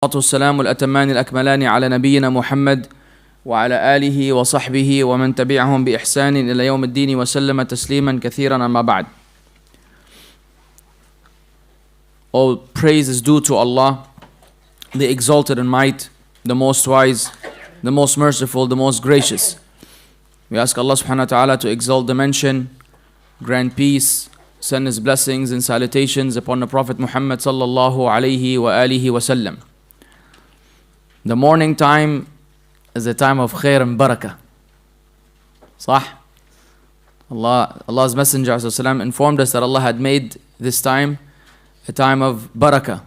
والسلام الأتمان الأكملان على نبينا محمد وعلى آله وصحبه ومن تبعهم بإحسان إلى يوم الدين وسلم تسليما كثيرا أما بعد. All praise is due to Allah, the exalted in might, the most wise, the most merciful, the most gracious. We ask Allah subhanahu wa ta'ala to exalt the mention, grant peace, send His blessings and salutations upon the Prophet Muhammad sallallahu alayhi wa alihi wa sallam. The morning time is a time of khair and barakah. Sah? Allah's Messenger ﷺ informed us that Allah had made this time a time of barakah.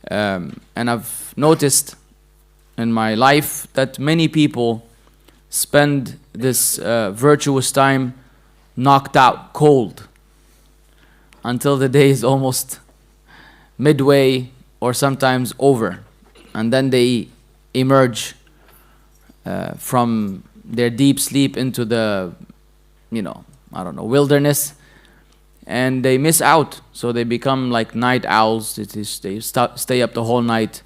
And I've noticed in my life that many people spend this virtuous time knocked out, cold, until the day is almost midway or sometimes over, and then they emerge from their deep sleep into the, wilderness, and they miss out. So they become like night owls. They stay up the whole night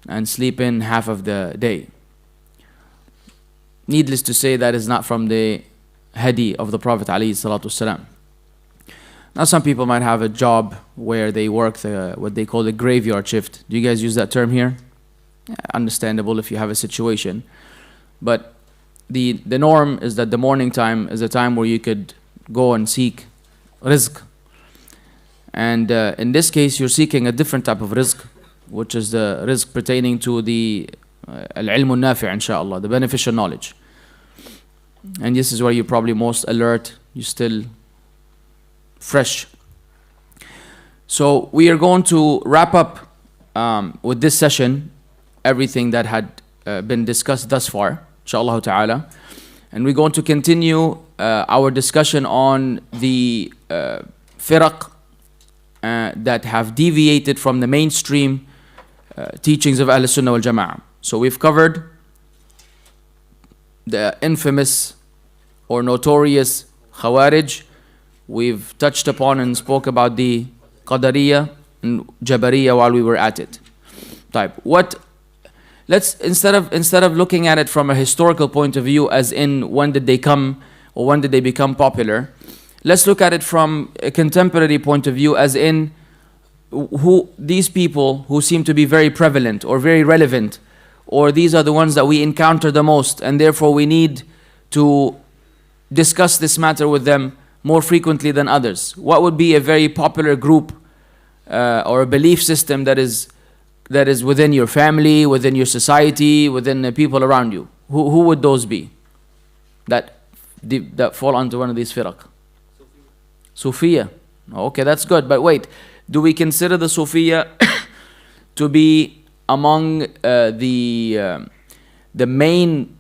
and sleep in half of the day. Needless to say, that is not from the hadi of the Prophet ﷺ. Now some people might have a job where they work what they call the graveyard shift. Do you guys use that term here? Yeah, understandable if you have a situation. But the norm is that the morning time is a time where you could go and seek rizq. And in this case, you're seeking a different type of rizq, which is the rizq pertaining to the al-ilm al-nafi', inshallah, the beneficial knowledge. And this is where you're probably most alert, you're still fresh. So we are going to wrap up with this session everything that had been discussed thus far, inshallah ta'ala. And we're going to continue our discussion on the firaq that have deviated from the mainstream teachings of Ahl Sunnah wal Jama'ah. So we've covered the infamous or notorious Khawarij. We've touched upon and spoke about the Qadariyah and Jabariyah while we were at it. Let's instead of looking at it from a historical point of view, as in when did they come or when did they become popular, let's look at it from a contemporary point of view, as in who these people who seem to be very prevalent or very relevant, or these are the ones that we encounter the most, and therefore we need to discuss this matter with them more frequently than others. What would be a very popular group or a belief system that is within your family, within your society, within the people around you? Who would those be that fall under one of these firaq? Sufiya. Okay, that's good. But wait, do we consider the Sufiya to be among the main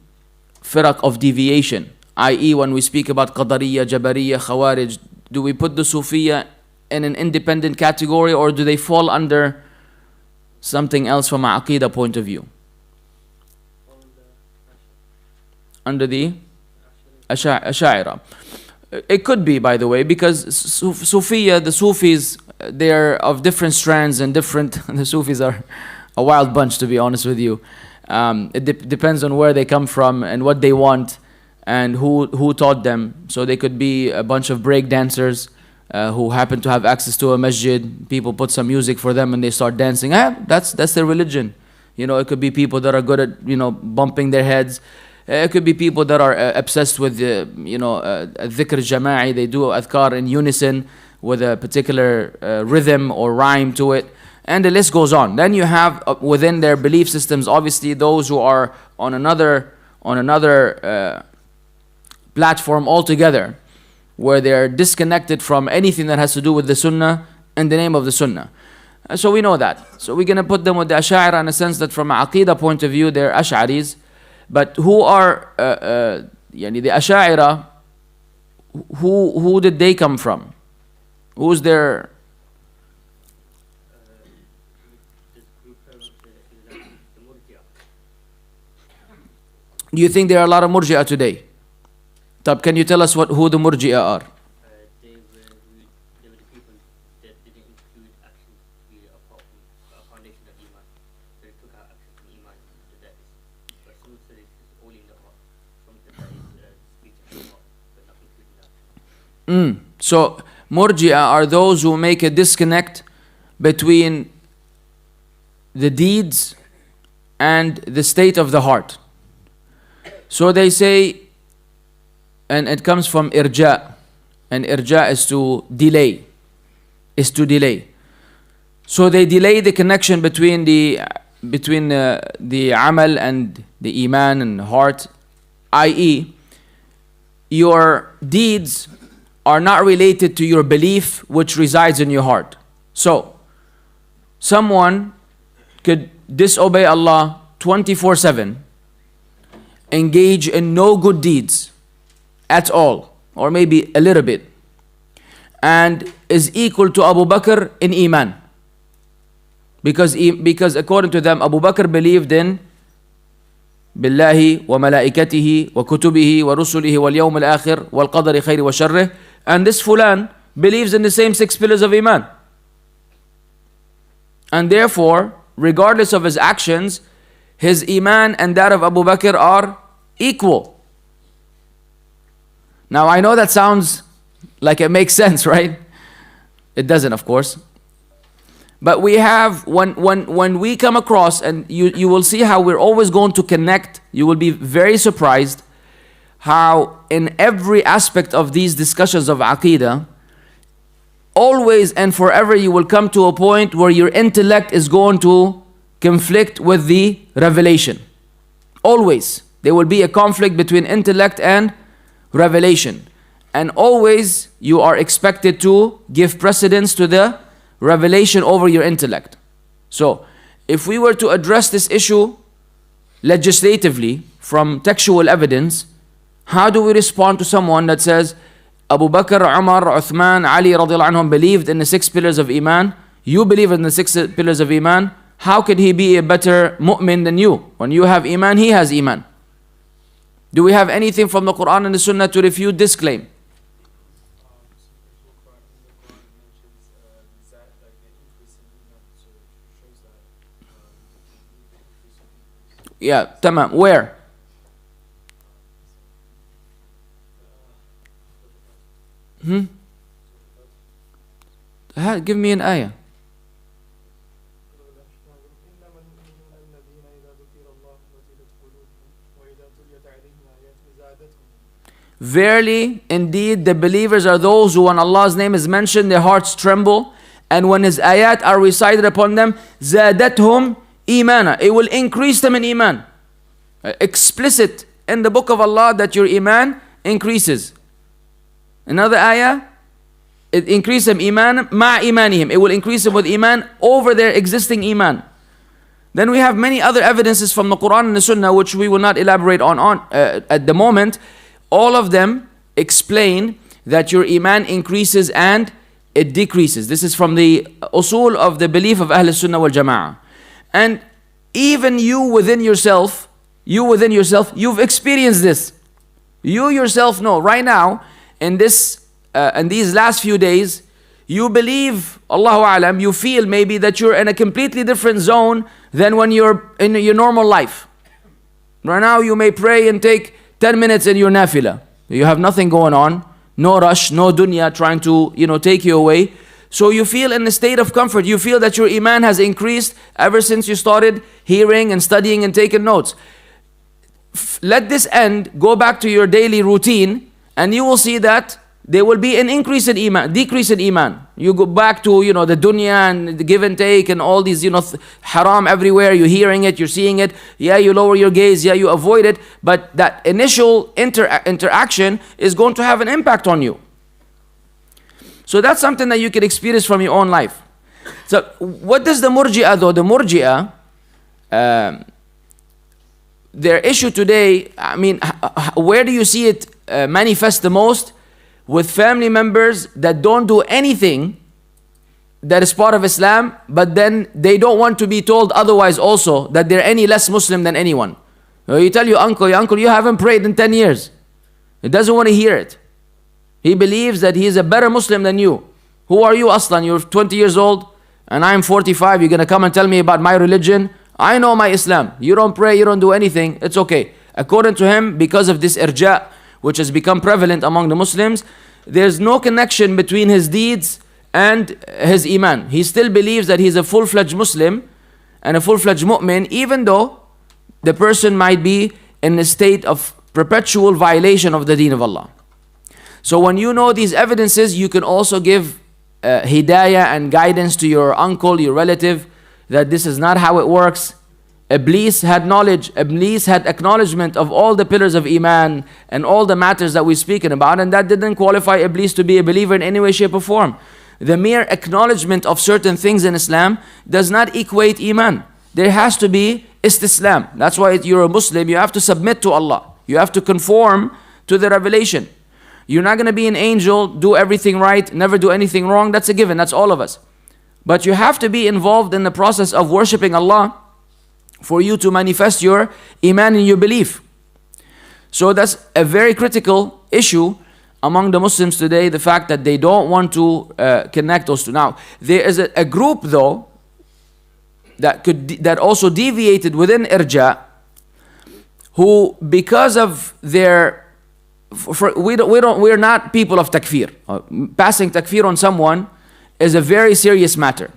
firaq of deviation? I.e., when we speak about Qadariyah, Jabariyah, Khawarij, do we put the Sufiya in an independent category, or do they fall under something else from an Aqeedah point of view? Under the Ash'ira. It could be, by the way, because Sufiya, the Sufis, they're of different strands and different. The Sufis are a wild bunch, to be honest with you. It depends on where they come from and what they want and who taught them. So they could be a bunch of break dancers who happen to have access to a masjid. People put some music for them and they start dancing. That's their religion. It could be people that are good at bumping their heads. It could be people that are obsessed with dhikr jama'i. They do adhkar in unison with a particular rhythm or rhyme to it. And the list goes on. Then you have within their belief systems, obviously, those who are on another platform altogether, where they're disconnected from anything that has to do with the Sunnah in the name of the Sunnah. So we know that. So we're going to put them with the Ash'ira in a sense that from an Aqeedah point of view, they're Ash'aris. But who are the Ash'ira? Who did they come from? Who's their... Do you think there are a lot of Murji'ah today? Can you tell us who the Murji'ah are? They were the people that didn't include actions to be a foundation So Murji'ah are those who make a disconnect between the deeds and the state of the heart. So they say, and it comes from irja, and irja is to delay, So they delay the connection between the amal and the iman and heart, i.e., your deeds are not related to your belief which resides in your heart. So, someone could disobey Allah 24/7, engage in no good deeds at all, or maybe a little bit, and is equal to Abu Bakr in Iman. Because according to them, Abu Bakr believed in Billahi wa malaikatihi wa kutubihi wa rusulihi wal yawm al-akhir wal qadari khayri wa sharrih, and this fulan believes in the same 6 pillars of Iman. And therefore, regardless of his actions, his Iman and that of Abu Bakr are equal. Now I know that sounds like it makes sense, right? It doesn't, of course. But we have, when we come across, and you will see how we're always going to connect, you will be very surprised how in every aspect of these discussions of Aqeedah, always and forever you will come to a point where your intellect is going to conflict with the revelation. Always. There will be a conflict between intellect and revelation. And always you are expected to give precedence to the revelation over your intellect. So, if we were to address this issue legislatively from textual evidence, how do we respond to someone that says Abu Bakr, Umar, Uthman, Ali radiallahu anhum believed in the 6 pillars of Iman, you believe in the 6 pillars of Iman, how could he be a better mu'min than you? When you have Iman, he has Iman. Do we have anything from the Quran and the Sunnah to refute this claim? Yeah, tamam. Where? Give me an ayah. Verily, indeed, the believers are those who, when Allah's name is mentioned, their hearts tremble, and when His ayat are recited upon them, زادتهم imana, it will increase them in iman. Explicit in the book of Allah that your iman increases. Another ayah, it increases them iman ma imanihim, it will increase them with iman over their existing iman. Then we have many other evidences from the Quran and the Sunnah which we will not elaborate on at the moment. All of them explain that your iman increases and it decreases. This is from the usul of the belief of Ahl Sunnah wal Jama'ah. And even you within yourself, you've experienced this. You yourself know right now in these last few days, you believe, Allahu A'lam, you feel maybe that you're in a completely different zone than when you're in your normal life. Right now you may pray and take 10 minutes in your nafilah. You have nothing going on, no rush, no dunya trying to take you away. So you feel in a state of comfort. You feel that your iman has increased ever since you started hearing and studying and taking notes. Let this end, go back to your daily routine, and you will see that there will be an increase in iman, decrease in iman. You go back to the dunya and the give and take and all these haram everywhere. You're hearing it, you're seeing it. Yeah, you lower your gaze. Yeah, you avoid it. But that initial interaction is going to have an impact on you. So that's something that you can experience from your own life. So what does the Murji'ah though? The Murji'ah, their issue today, I mean, where do you see it manifest the most? With family members that don't do anything that is part of Islam, but then they don't want to be told otherwise also, that they're any less Muslim than anyone. You tell your uncle, you haven't prayed in 10 years. He doesn't want to hear it. He believes that he is a better Muslim than you. Who are you, Aslan? You're 20 years old and I'm 45. You're going to come and tell me about my religion? I know my Islam. You don't pray, you don't do anything. It's okay. According to him, because of this irja, which has become prevalent among the Muslims, there's no connection between his deeds and his Iman. He still believes that he's a full-fledged Muslim and a full-fledged mu'min, even though the person might be in a state of perpetual violation of the deen of Allah. So when you know these evidences, you can also give hidayah and guidance to your uncle, your relative, that this is not how it works. Iblis had knowledge, Iblis had acknowledgement of all the pillars of Iman and all the matters that we're speaking about, and that didn't qualify Iblis to be a believer in any way, shape or form. The mere acknowledgement of certain things in Islam does not equate Iman. There has to be istislam. That's why you're a Muslim, you have to submit to Allah. You have to conform to the revelation. You're not going to be an angel, do everything right, never do anything wrong. That's a given, that's all of us. But you have to be involved in the process of worshipping Allah for you to manifest your Iman and your belief. So that's a very critical issue among the Muslims today, the fact that they don't want to connect those two. Now, there is a group though that also deviated within irja, who because of their we're not people of takfir. Passing takfir on someone is a very serious matter.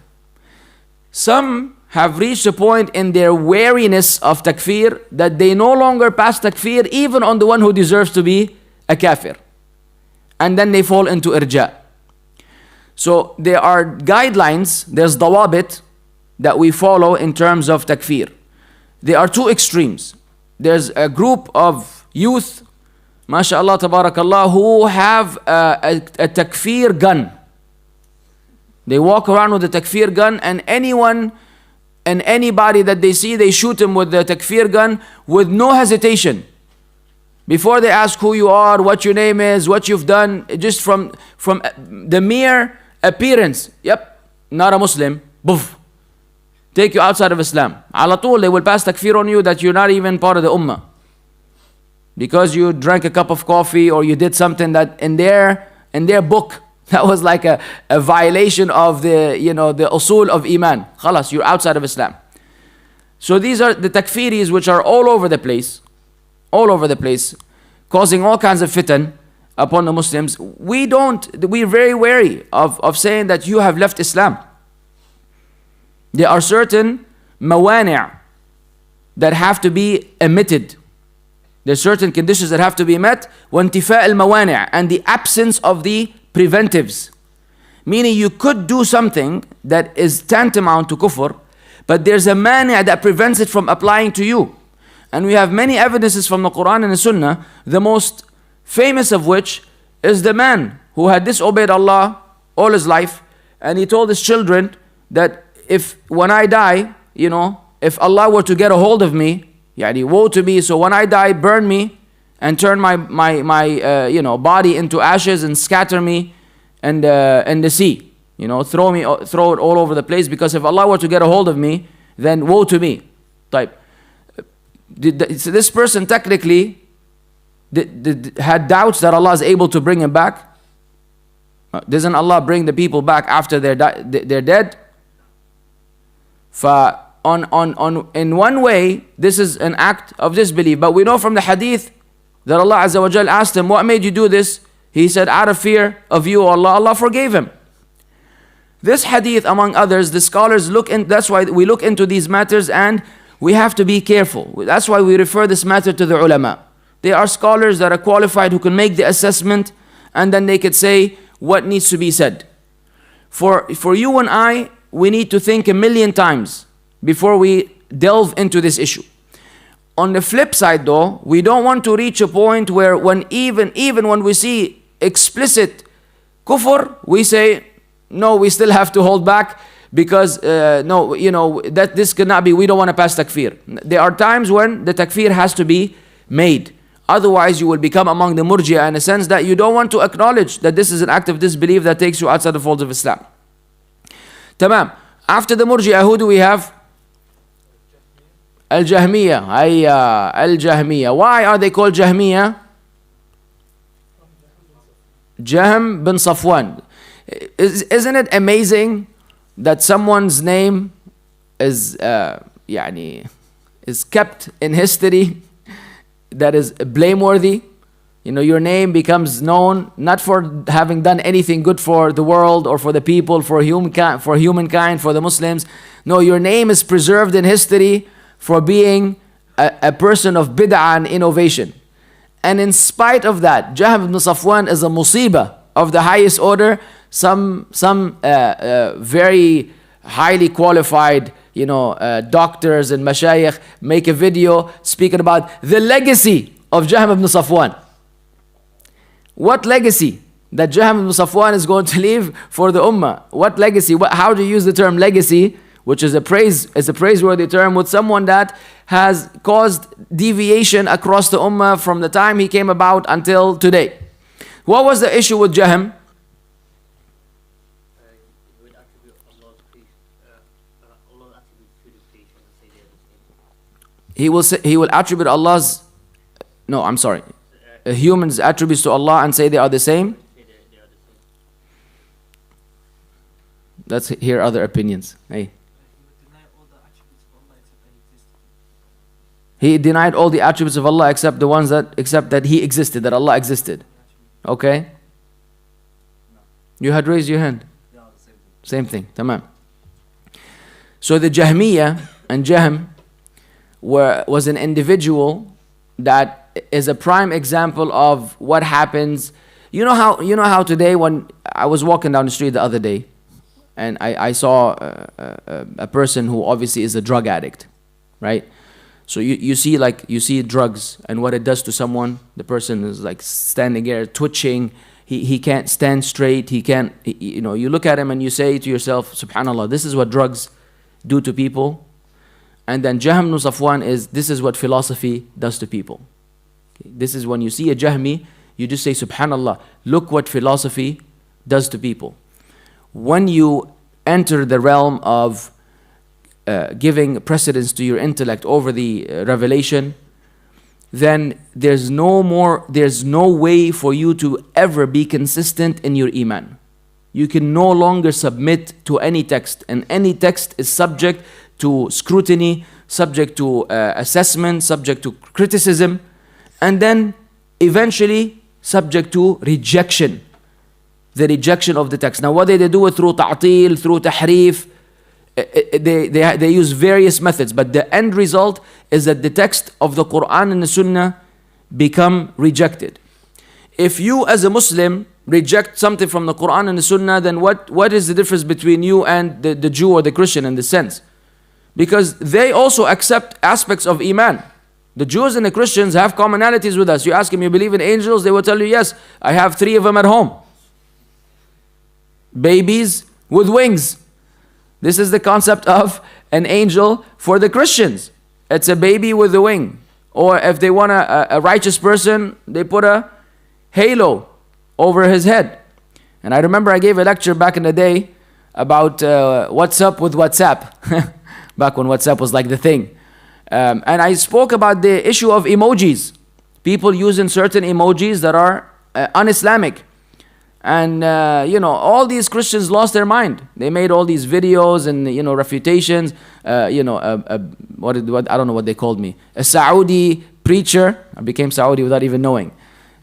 Some have reached a point in their wariness of takfir that they no longer pass takfir even on the one who deserves to be a kafir. And then they fall into irja. So there are guidelines, there's dawabit that we follow in terms of takfir. There are two extremes. There's a group of youth, mashallah, tabarakallah, who have a takfir gun. They walk around with a takfir gun, and anyone and anybody that they see, they shoot him with the takfir gun with no hesitation. Before they ask who you are, what your name is, what you've done, just from the mere appearance, yep, not a Muslim, boof, take you outside of Islam. Ala tool, they will pass takfir on you that you're not even part of the ummah. Because you drank a cup of coffee or you did something that in their book, that was like a violation of the usul of Iman. Khalas, you're outside of Islam. So these are the takfiris which are all over the place, causing all kinds of fitan upon the Muslims. We're very wary of saying that you have left Islam. There are certain mawani' that have to be omitted. There are certain conditions that have to be met. وَانْتِفَاء الْمَوَانِعِ, and the absence of the preventives. Meaning you could do something that is tantamount to kufr, but there's a mani' that prevents it from applying to you. And we have many evidences from the Quran and the Sunnah, the most famous of which is the man who had disobeyed Allah all his life, and he told his children that when I die, if Allah were to get a hold of me, woe to me, so when I die, burn me and turn my body into ashes and scatter me in the sea. Throw it all over the place, because if Allah were to get a hold of me, then woe to me. Type. So this person technically had doubts that Allah is able to bring him back. Doesn't Allah bring the people back after they're dead? In one way, this is an act of disbelief. But we know from the hadith that Allah Azza wa Jal asked him, what made you do this? He said, out of fear of you, Allah. Allah forgave him. This hadith, among others, the scholars that's why we look into these matters, and we have to be careful. That's why we refer this matter to the ulama. They are scholars that are qualified, who can make the assessment, and then they could say what needs to be said. For you and I, we need to think a million times before we delve into this issue. On the flip side though, we don't want to reach a point where even when we see explicit kufr, we say, no, we still have to hold back, because that this cannot be, we don't want to pass takfir. There are times when the takfir has to be made. Otherwise you will become among the Murji'ah, in a sense that you don't want to acknowledge that this is an act of disbelief that takes you outside the folds of Islam. Tamam. After the Murji'ah, who do we have? Al-Jahmiyyah. Al-Jahmiyyah. Why are they called Jahmiyyah? Jahm bin Safwan. Isn't it amazing that someone's name is kept in history that is blameworthy. You know, your name becomes known not for having done anything good for the world or for the people, for humankind, for the Muslims. No, your name is preserved in history for being a person of bid'ah and innovation. And in spite of that, Jahm ibn Safwan is a musibah of the highest order. Some very highly qualified, doctors and mashayikh make a video speaking about the legacy of Jahm ibn Safwan. What legacy that Jahm ibn Safwan is going to leave for the ummah? What legacy? How do you use the term legacy, which is a praiseworthy term, with someone that has caused deviation across the ummah from the time he came about until today? What was the issue with Jahm? He will attribute Allah's, no, I'm sorry, humans' attributes to Allah and say they are the same. Let's hear other opinions. Hey. He denied all the attributes of Allah except the ones that He existed, that Allah existed. Okay? You had raised your hand. Same thing. Tamam. So the Jahmiyyah and Jahm was an individual that is a prime example of what happens. You know how today, when I was walking down the street the other day, and I saw a person who obviously is a drug addict, right? So you see drugs and what it does to someone. The person is like standing there twitching. He can't stand straight. He can't. You look at him and you say to yourself, Subhanallah, this is what drugs do to people. And then Jahm ibn Safwan this is what philosophy does to people. This is when you see a Jahmi, you just say, Subhanallah, look what philosophy does to people. When you enter the realm of giving precedence to your intellect over the revelation, then there's no way for you to ever be consistent in your Iman. You can no longer submit to any text, and any text is subject to scrutiny, subject to assessment, subject to criticism, and then eventually subject to rejection. The rejection of the text. Now, whether they do it through ta'til, through tahrif, they use various methods, but the end result is that the text of the Quran and the Sunnah become rejected. If you as a Muslim reject something from the Quran and the Sunnah, then what is the difference between you and the Jew or the Christian in this sense? Because they also accept aspects of Iman. The Jews and the Christians have commonalities with us. You ask them, you believe in angels? They will tell you, yes, I have 3 of them at home. Babies with wings. This is the concept of an angel for the Christians. It's a baby with a wing. Or if they want a righteous person, they put a halo over his head. And I remember I gave a lecture back in the day about what's up with WhatsApp. Back when WhatsApp was like the thing. And I spoke about the issue of emojis. People using certain emojis that are un-Islamic. And all these Christians lost their mind. They made all these videos and refutations. I don't know what they called me. A Saudi preacher, I became Saudi without even knowing,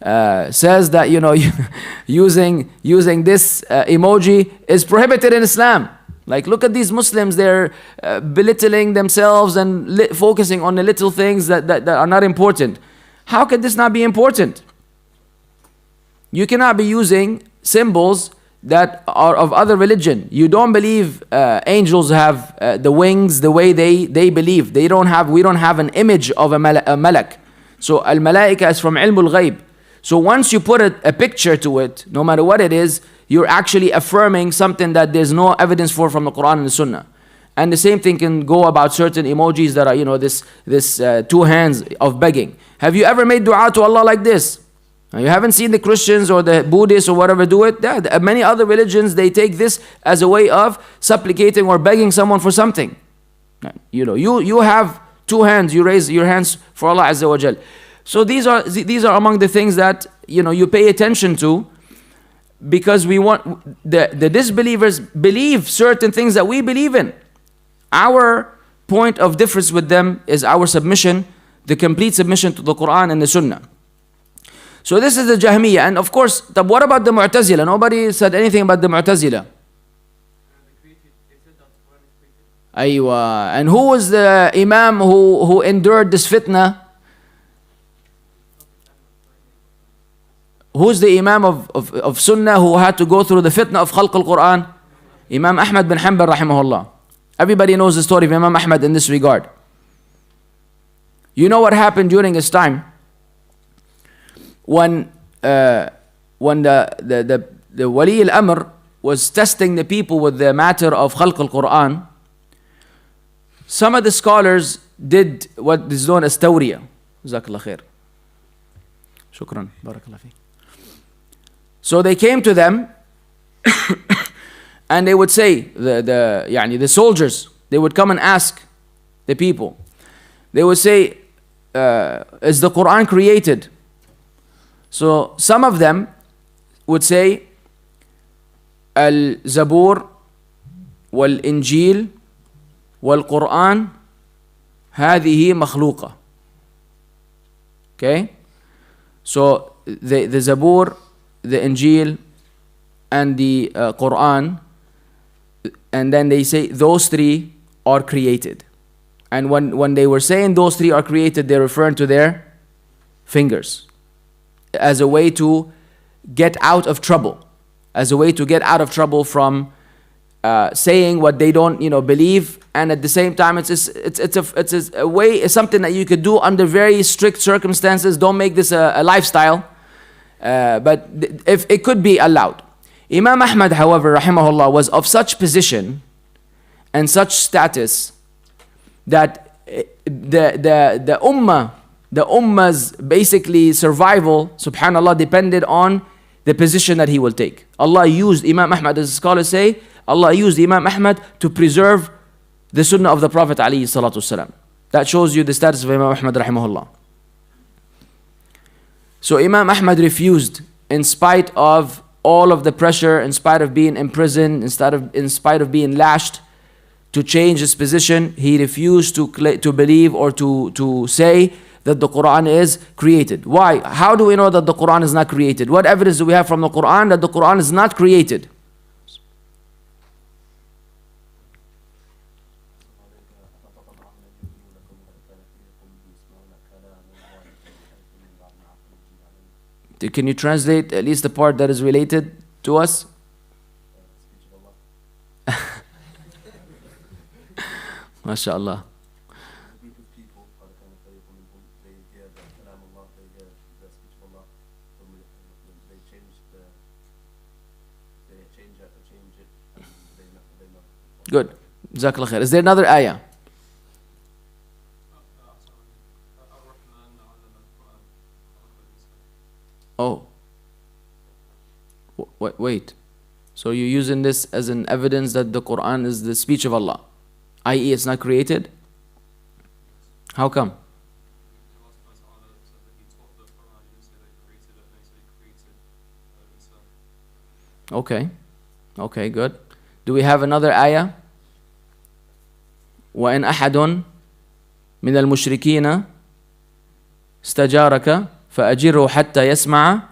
says that using this emoji is prohibited in Islam. Like, look at these Muslims, they're belittling themselves and focusing on the little things that are not important. How could this not be important? You cannot be using symbols that are of other religion. You don't believe angels have the wings the way they believe. We don't have an image of a malak. So al-malaika is from ilmul ghaib. So once you put a picture to it, no matter what it is, you're actually affirming something that there's no evidence for from the Quran and the Sunnah. And the same thing can go about certain emojis that are, this 2 hands of begging. Have you ever made dua to Allah like this? Now, you haven't seen the Christians or the Buddhists or whatever do it. Yeah, many other religions, they take this as a way of supplicating or begging someone for something. You have 2 hands, you raise your hands for Allah Azza wa Jal. So these are among the things that you pay attention to, because we want the disbelievers believe certain things that we believe in. Our point of difference with them is our submission the complete submission to the Quran and the Sunnah. So this is the Jahmiyyah. And of course, what about the Mu'tazila? Nobody said anything about the Mu'tazila. Aywa. And who was the Imam who endured this fitna? Who's the Imam of Sunnah who had to go through the fitna of Khalq al-Quran? Imam Ahmad bin Hanbal rahimahullah. Everybody knows the story of Imam Ahmad in this regard. You know what happened during his time? When the Wali al-Amr was testing the people with the matter of Khalq al-Quran, some of the scholars did what is known as tawriya. Jazakallah khair. Shukran. Barakallah fi. So they came to them and they would say, the soldiers, they would come and ask the people. They would say, is the Quran created? So some of them would say, Al-Zabur wal-Injil wal-Quran هذه مخلوقة. Okay? So the Zabur, the Injil, and the Quran, and then they say those three are created. And when they were saying those three are created, they're referring to their fingers as a way to get out of trouble, as a way to get out of trouble from saying what they don't, believe. And at the same time, it's a way, it's something that you could do under very strict circumstances. Don't make this a lifestyle, but if it could be allowed. Imam Ahmad, however, rahimahullah, was of such position and such status that the ummah's basically survival, subhanallah, depended on the position that he will take. Allah used Imam Ahmad, as scholars say, Allah used Imam Ahmad to preserve the sunnah of the Prophet alayhi salatu wasalam. That shows you the status of Imam Ahmad rahimahullah. So Imam Ahmad refused, in spite of all of the pressure, in spite of being imprisoned, in spite of being lashed, to change his position. He refused to believe or to say that the Quran is created. Why? How do we know that the Quran is not created? What evidence do we have from the Quran that the Quran is not created? Can you translate at least the part that is related to us? MashaAllah. Good. Jazakallah khair. Is there another ayah? Oh. Wait. So you're using this as an evidence that the Quran is the speech of Allah, i.e. it's not created? How come? Okay, good. Do we have another ayah? وَإِنْ أَحَدٌ مِنَ الْمُشْرِكِينَ اسْتَجَارَكَ فَأَجِرْهُ حَتَّى يَسْمَعَ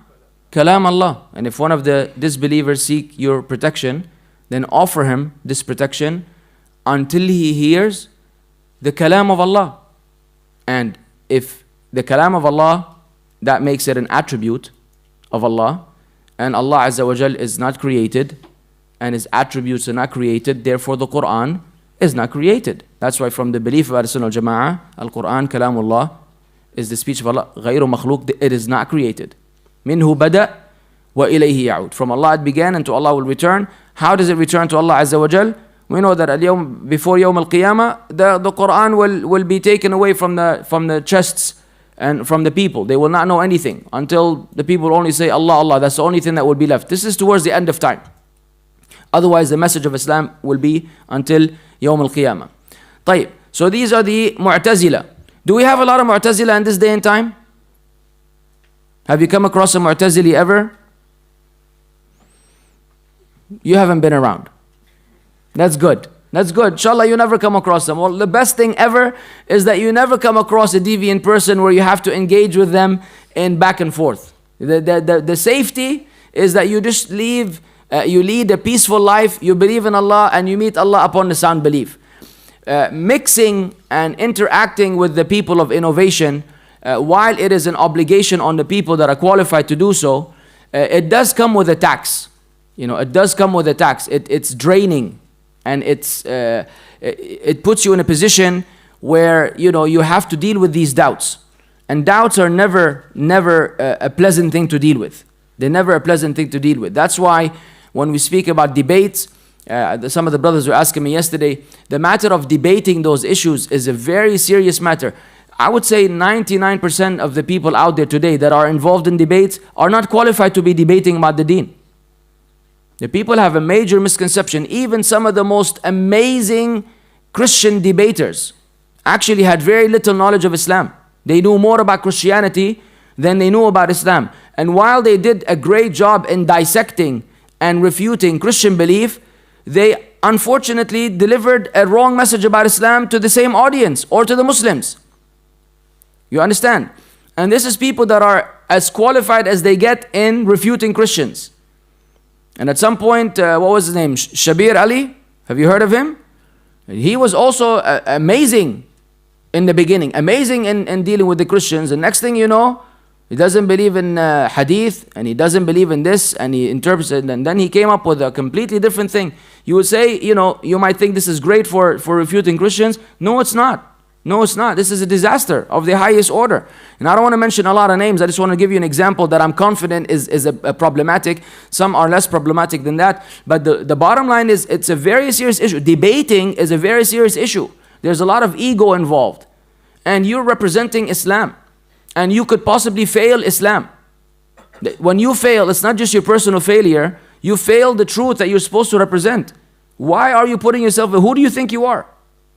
كَلَامَ اللَّهِ. And if one of the disbelievers seek your protection, then offer him this protection until he hears the kalam of Allah. And if the kalam of Allah, that makes it an attribute of Allah, and Allah Azza wa Jal is not created, and His attributes are not created, therefore the Quran is not created. That's why from the belief of Ahl-Sunnah wal-Jama'ah, Al-Quran, Kalamullah, is the speech of Allah, غَيْرُ مَخْلُوق, it is not created. مِنْهُ بَدَأْ وَإِلَيْهِ يَعُودُ. From Allah it began and to Allah will return. How does it return to Allah Azza wa Jal? We know that before Yawm al-Qiyamah, the Quran will be taken away from the chests and from the people. They will not know anything until the people only say Allah, Allah. That's the only thing that will be left. This is towards the end of time. Otherwise, the message of Islam will be until Yawm al-Qiyamah. طيب. So these are the Mu'tazila. Do we have a lot of Mu'tazila in this day and time? Have you come across a Mu'tazili ever? You haven't been around. That's good. That's good. Inshallah, you never come across them. Well, the best thing ever is that you never come across a deviant person where you have to engage with them in back and forth. The safety is that you just leave, you lead a peaceful life, you believe in Allah, and you meet Allah upon the sound belief. Mixing and interacting with the people of innovation, while it is an obligation on the people that are qualified to do so, it does come with a tax. You know, it does come with a tax. It's draining, and it puts you in a position where, you know, you have to deal with these doubts. And doubts are never a pleasant thing to deal with. They're never a pleasant thing to deal with. That's why when we speak about debates, some of the brothers were asking me yesterday, the matter of debating those issues is a very serious matter. I would say 99% of the people out there today that are involved in debates are not qualified to be debating about the deen. The people have a major misconception. Even some of the most amazing Christian debaters actually had very little knowledge of Islam. They knew more about Christianity than they knew about Islam. And while they did a great job in dissecting and refuting Christian belief, they unfortunately delivered a wrong message about Islam to the same audience or to the Muslims. You understand? And this is people that are as qualified as they get in refuting Christians. And at some point, what was his name? Shabir Ali? Have you heard of him? He was also amazing in the beginning. Amazing in dealing with the Christians. The next thing you know, he doesn't believe in hadith, and he doesn't believe in this, and he interprets it, and then he came up with a completely different thing. You would say, you know, you might think this is great for refuting Christians. No, it's not. No, it's not. This is a disaster of the highest order. And I don't want to mention a lot of names. I just want to give you an example that I'm confident is a problematic. Some are less problematic than that. But the bottom line is, it's a very serious issue. Debating is a very serious issue. There's a lot of ego involved. And you're representing Islam. And you could possibly fail Islam. When you fail, it's not just your personal failure. You fail the truth that you're supposed to represent. Why are you putting yourself, who do you think you are?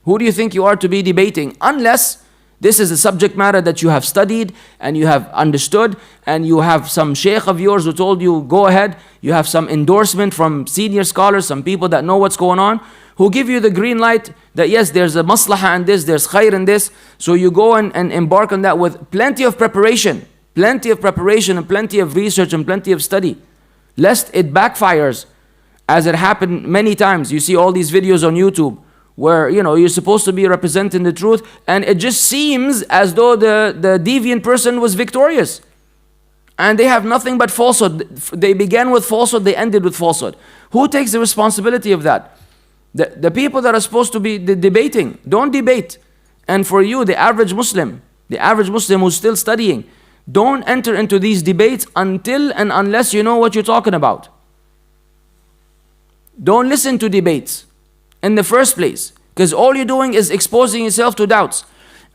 Who do you think you are to be debating? Unless this is a subject matter that you have studied and you have understood, and you have some sheikh of yours who told you, go ahead. You have some endorsement from senior scholars, some people that know what's going on, who give you the green light that yes, there's a maslaha in this, there's khair in this. So you go and embark on that with plenty of preparation and plenty of research and plenty of study, lest it backfires, as it happened many times. You see all these videos on YouTube where, you know, you're supposed to be representing the truth, and it just seems as though the deviant person was victorious. And they have nothing but falsehood. They began with falsehood, they ended with falsehood. Who takes the responsibility of that? The people that are supposed to be debating. Don't debate. And for you, the average Muslim who's still studying, don't enter into these debates until and unless you know what you're talking about. Don't listen to debates in the first place, because all you're doing is exposing yourself to doubts.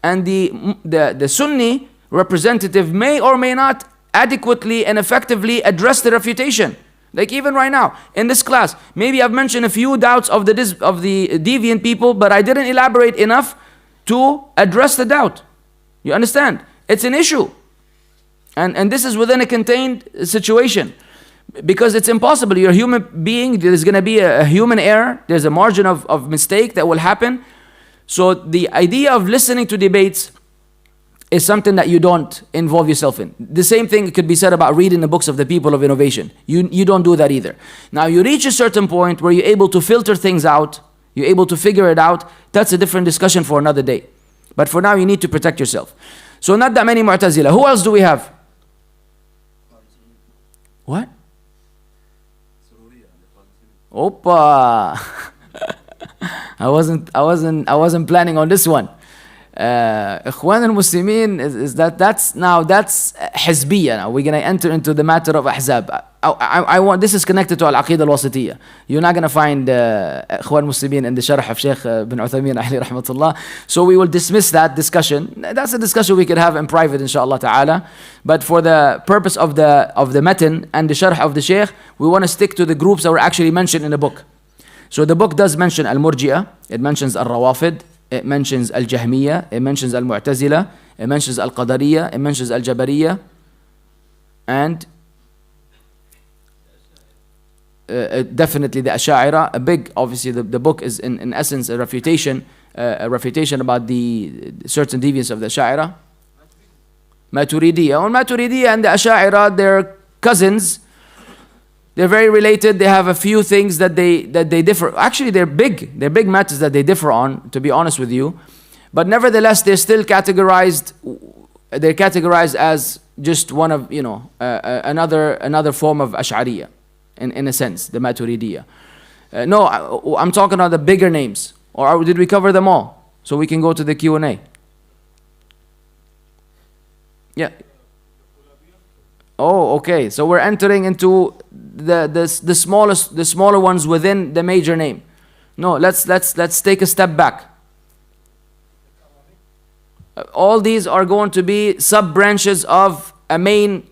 And the Sunni representative may or may not adequately and effectively address the refutation. Like even right now in this class, maybe I've mentioned a few doubts of the deviant people, but I didn't elaborate enough to address the doubt. You understand? It's an issue, and this is within a contained situation. Because it's impossible. You're a human being. There's going to be a human error. There's a margin of mistake that will happen. So the idea of listening to debates is something that you don't involve yourself in. The same thing could be said about reading the books of the people of innovation. You don't do that either. Now you reach a certain point where you're able to filter things out. You're able to figure it out. That's a different discussion for another day. But for now, you need to protect yourself. So not that many Mu'tazila. Who else do we have? What? Opa! I wasn't planning on this one. Ikhwan al-Muslimin that's Hizbiyya now. We're gonna enter into the matter of Ahzab. I want, this is connected to Al-Aqeedah Al-Waasitiyyah. You're not gonna find Ikhwan al-Muslimin in the Sharh of Sheikh bin Uthaymeen alayhi rahmatullah. So we will dismiss that discussion. That's a discussion we could have in private, inshallah ta'ala. But for the purpose of the matan and the Sharh of the Sheikh, we want to stick to the groups that were actually mentioned in the book. So the book does mention Al-Murji'ah, it mentions Al-Rawafid, it mentions Al-Jahmiyyah, it mentions Al-Mu'tazila, it mentions Al-Qadariyah, it mentions Al-Jabariyah, and definitely the Ash'ari, a big, obviously the book is in essence a refutation about the certain deviants of the Ash'ari. Maturidiyah. Maturidiyah and the Ash'ari, they're cousins. They're very related. They have a few things that they differ. Actually, they're big matters that they differ on, to be honest with you. But nevertheless, they're still categorized. They're categorized as just one of, another form of Ash'ariyah, in a sense, the Maturidiyah. No, I'm talking about the bigger names. Or did we cover them all? So we can go to the Q&A. Yeah. Oh, okay. So we're entering into the smaller ones within the major name. No, let's take a step back. All these are going to be sub branches of a main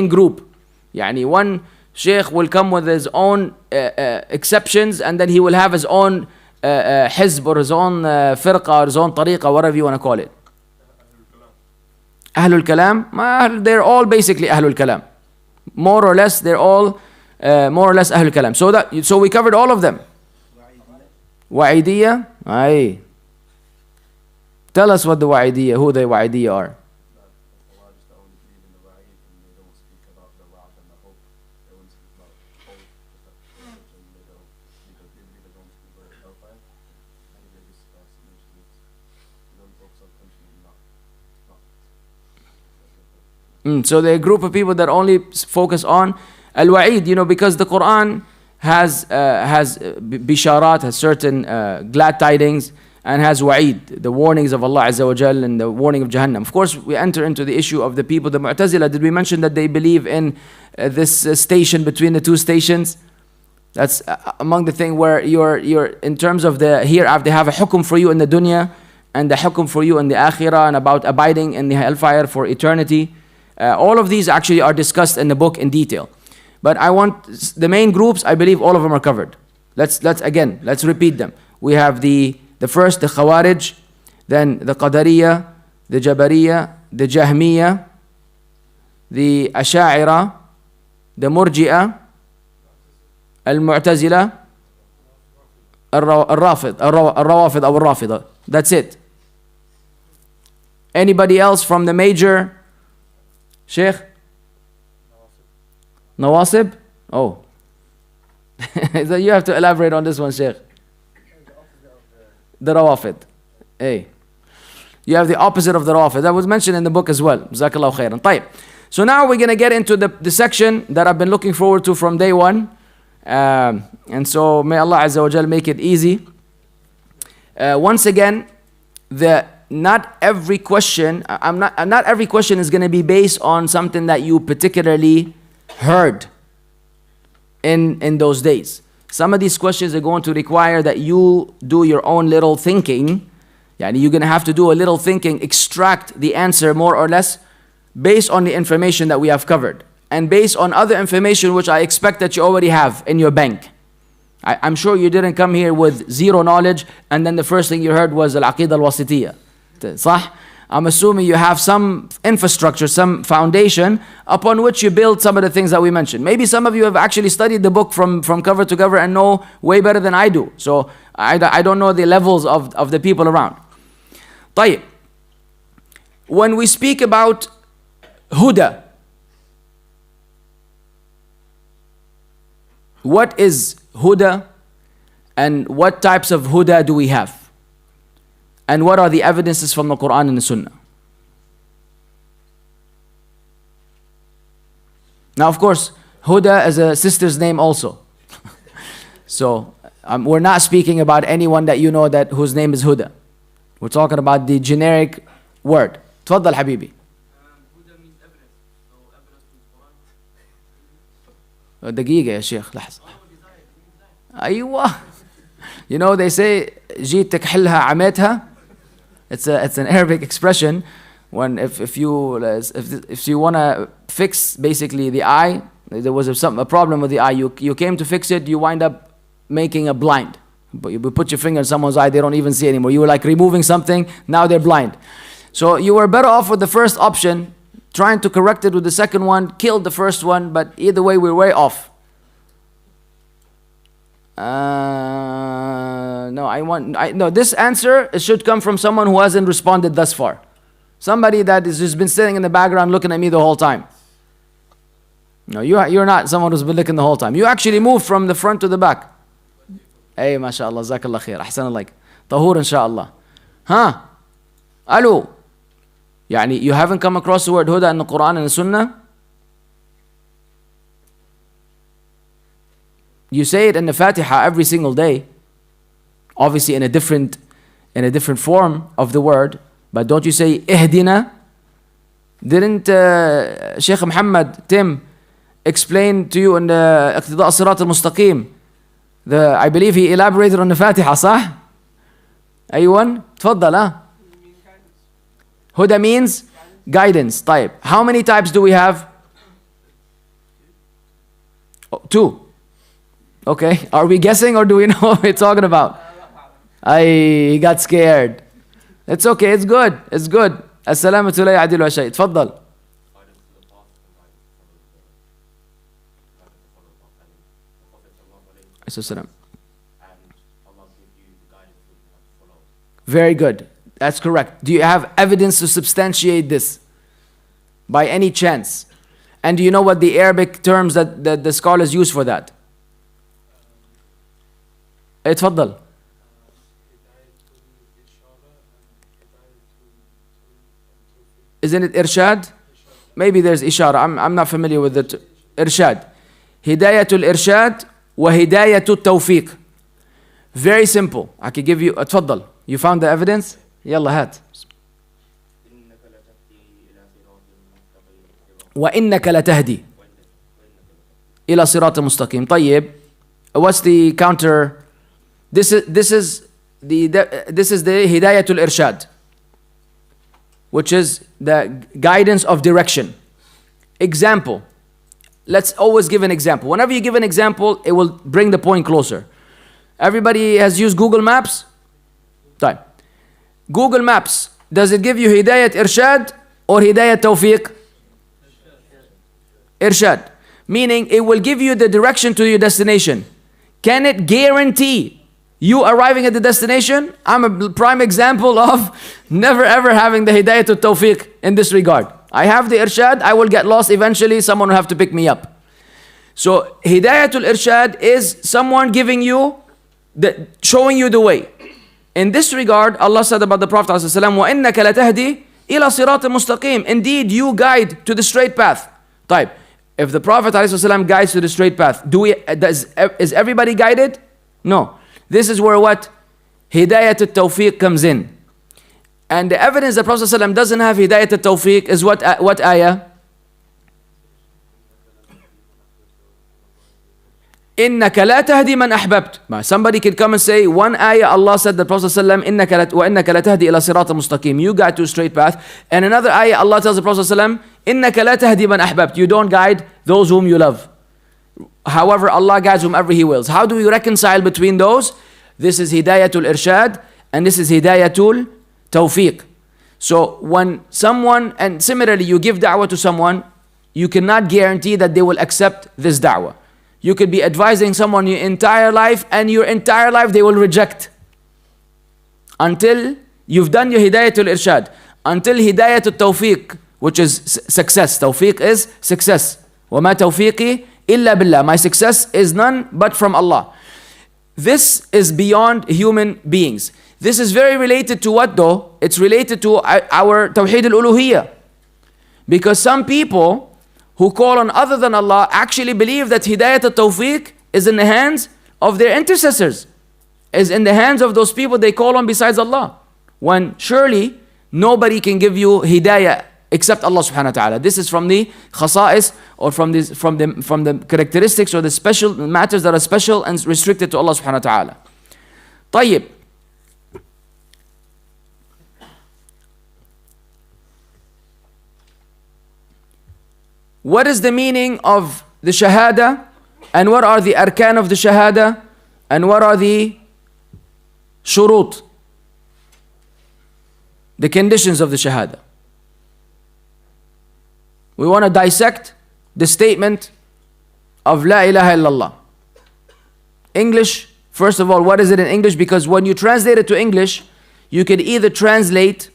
group. Yani one sheikh will come with his own exceptions, and then he will have his own hizb or his own firqa or his own tariqa, whatever you want to call it. Ahlul Kalam, they're all basically Ahlul Kalam. More or less, they're all more or less Ahlul Kalam. So we covered all of them. Wa'idiyah, aye. Tell us what the Wa'idiyah, who the Wa'idiyah are. So they're a group of people that only focus on Al-Wa'id, because the Quran has bisharat, has certain glad tidings, and has wa'id, the warnings of Allah Azza wa Jal and the warning of Jahannam. Of course, we enter into the issue of the people, the Mu'tazila. Did we mention that they believe in this station between the two stations? That's among the thing where you're in terms of the hereafter, they have a hukum for you in the dunya and the hukum for you in the akhirah, and about abiding in the hellfire for eternity. All of these actually are discussed in the book in detail. But I want the main groups, I believe all of them are covered. Let's repeat them. We have the first, the Khawarij, then the Qadariyah, the Jabariyah, the Jahmiyyah, the Ash'ari, the Murji'ah, Al-Mu'tazila, Al-Rawafid, Al-Rafida. That's it. Anybody else from the major? Sheikh? Nawasib? Oh. You have to elaborate on this one, Sheikh. The Rawafid. Hey. You have the opposite of the Rawafid. That was mentioned in the book as well. Jazakallahu khairan. طيب. So now we're going to get into the section that I've been looking forward to from day one. And so may Allah Azza wa Jal make it easy. Once again, not every question is going to be based on something that you particularly heard in those days. Some of these questions are going to require that you do your own little thinking. Yani you're going to have to do a little thinking, extract the answer more or less based on the information that we have covered, and based on other information which I expect that you already have in your bank. I'm sure you didn't come here with zero knowledge and then the first thing you heard was Al-Aqeedah Al-Waasitiyyah. صح? I'm assuming you have some infrastructure, some foundation upon which you build some of the things that we mentioned. Maybe some of you have actually studied the book from cover to cover and know way better than I do. So I don't know the levels of the people around. طيب. When we speak about huda, what is huda and what types of huda do we have? And what are the evidences from the Quran and the Sunnah? Now, of course, Huda is a sister's name also. So, we're not speaking about anyone that you know whose name is Huda. We're talking about the generic word. تفضل حبيبي. Huda means evidence. So, evidence from the Quran. دقيقة يا شيخ لحظة. أيوة. You know, they say جيت تكحلها عميتها. It's an Arabic expression when if you want to fix basically the eye, there was a problem with the eye, you came to fix it, you wind up making a blind. But you put your finger in someone's eye, they don't even see anymore. You were like removing something, now they're blind. So you were better off with the first option, trying to correct it with the second one, killed the first one, but either way we're way off. No, this answer should come from someone who hasn't responded thus far. Somebody that has just been sitting in the background looking at me the whole time. No, you're not someone who's been looking the whole time. You actually moved from the front to the back. Hey, mashallah, jazakallah khair, ahsan alaik. Tahur inshallah. Huh? Alu. Yani, you haven't come across the word huda in the Quran and the Sunnah? You say it in the Fatiha every single day. Obviously in a different form of the word. But don't you say ihdina? Didn't Sheikh Muhammad Tim explain to you in the Iqtida Sirat al-Mustaqim? I believe he elaborated on the Fatiha, صح? Anyone? تفضل, huh? Huda means guidance. طيب. How many types do we have? Oh, 2. Okay. Are we guessing or do we know what we're talking about? He got scared. It's okay. It's good. It's good. As-salamatu la ya'dilu wa shay. تفضل. Very good. That's correct. Do you have evidence to substantiate this? By any chance? And do you know what the Arabic terms that the scholars use for that? اتفضل. Isn't it irshad? Maybe there's ishara. I'm not familiar with it. Irshad. Hidayatul irshad wa hidayatul tawfiq. Very simple. I can give you. اتفضل. You found the evidence? يلا هات. وإنك لتهدي إلى صراط مستقيم. طيب. What's the counter? This is the hidayatul irshad, which is the guidance of direction. Example. Let's always give an example. Whenever you give an example, it will bring the point closer. Everybody has used Google Maps? Time. Google Maps, does it give you hidayat irshad or hidayat tawfiq? Irshad. Meaning it will give you the direction to your destination. Can it guarantee you arriving at the destination? I'm a prime example of never ever having the hidayat tawfiq in this regard. I have the irshad, I will get lost eventually, someone will have to pick me up. So hidayatul irshad is someone giving you, showing you the way. In this regard, Allah said about the Prophet ﷺ, وَإِنَّكَ لَتَهْدِي إِلَى صِرَاطٍ مُسْتَقِيمٍ. Indeed, you guide to the straight path. طيب. If the Prophet ﷺ guides to the straight path, is everybody guided? No. This is where what? Hidayat al-Tawfiq comes in. And the evidence that Prophet ﷺ doesn't have Hidayat al-Tawfiq is what ayah? إِنَّكَ لَا تَهْدِي مَنْ أَحْبَبْتَ. Somebody can come and say, one ayah Allah said the Prophet ﷺ, وَإِنَّكَ لَتَهْدِي إِلَى صِرَاطٍ مُسْتَقِيمٍ. You guide to a straight path. And another ayah Allah tells the Prophet ﷺ, إِنَّكَ لَا تَهْدِي مَنْ أَحْبَبْتَ. You don't guide those whom you love. However, Allah guides whomever He wills. How do we reconcile between those? This is Hidayatul Irshad and this is Hidayatul Tawfiq. So when someone, and similarly you give da'wah to someone, you cannot guarantee that they will accept this da'wah. You could be advising someone your entire life and your entire life they will reject. Until you've done your Hidayatul Irshad. Until Hidayatul Tawfiq, which is success. Tawfiq is success. وَمَا تَوْفِيقِي إِلَّا بِاللَّهِ. My success is none but from Allah. This is beyond human beings. This is very related to what though? It's related to our Tawheed al-Uluhiyyah. Because some people who call on other than Allah actually believe that Hidayat al-Tawfiq is in the hands of their intercessors. Is in the hands of those people they call on besides Allah. When surely nobody can give you Hidayah except Allah subhanahu wa ta'ala. This is from the khasa'is, or from the characteristics or the special matters that are special and restricted to Allah subhanahu wa ta'ala. طيب. What is the meaning of the Shahada? And what are the arkan of the Shahada? And what are the shurut? The conditions of the Shahada. We want to dissect the statement of La ilaha illallah. English, first of all, what is it in English? Because when you translate it to English, you can either translate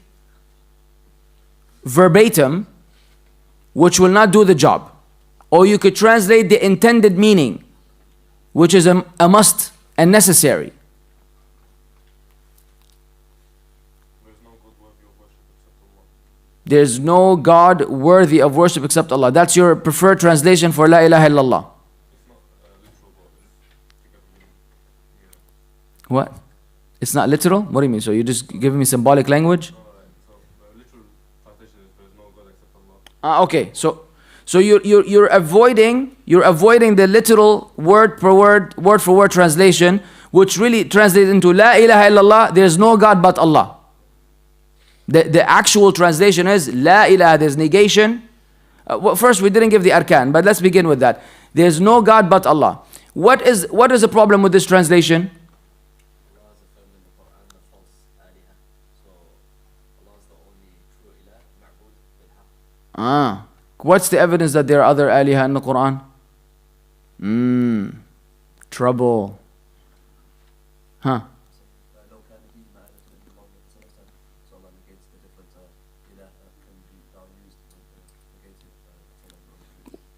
verbatim, which will not do the job, or you could translate the intended meaning, which is a must and necessary. There's no God worthy of worship except Allah. That's your preferred translation for La ilaha illallah. What? It's not literal? What do you mean? So you're just giving me symbolic language? Okay. So you're avoiding the literal word for word translation, which really translates into La ilaha illallah. There's no God but Allah. The actual translation is La ilaha, there's negation. Well, first, we didn't give the arkan, but let's begin with that. There's no God but Allah. What is the problem with this translation? What's the evidence that there are other aliha in the Quran? Trouble. Huh?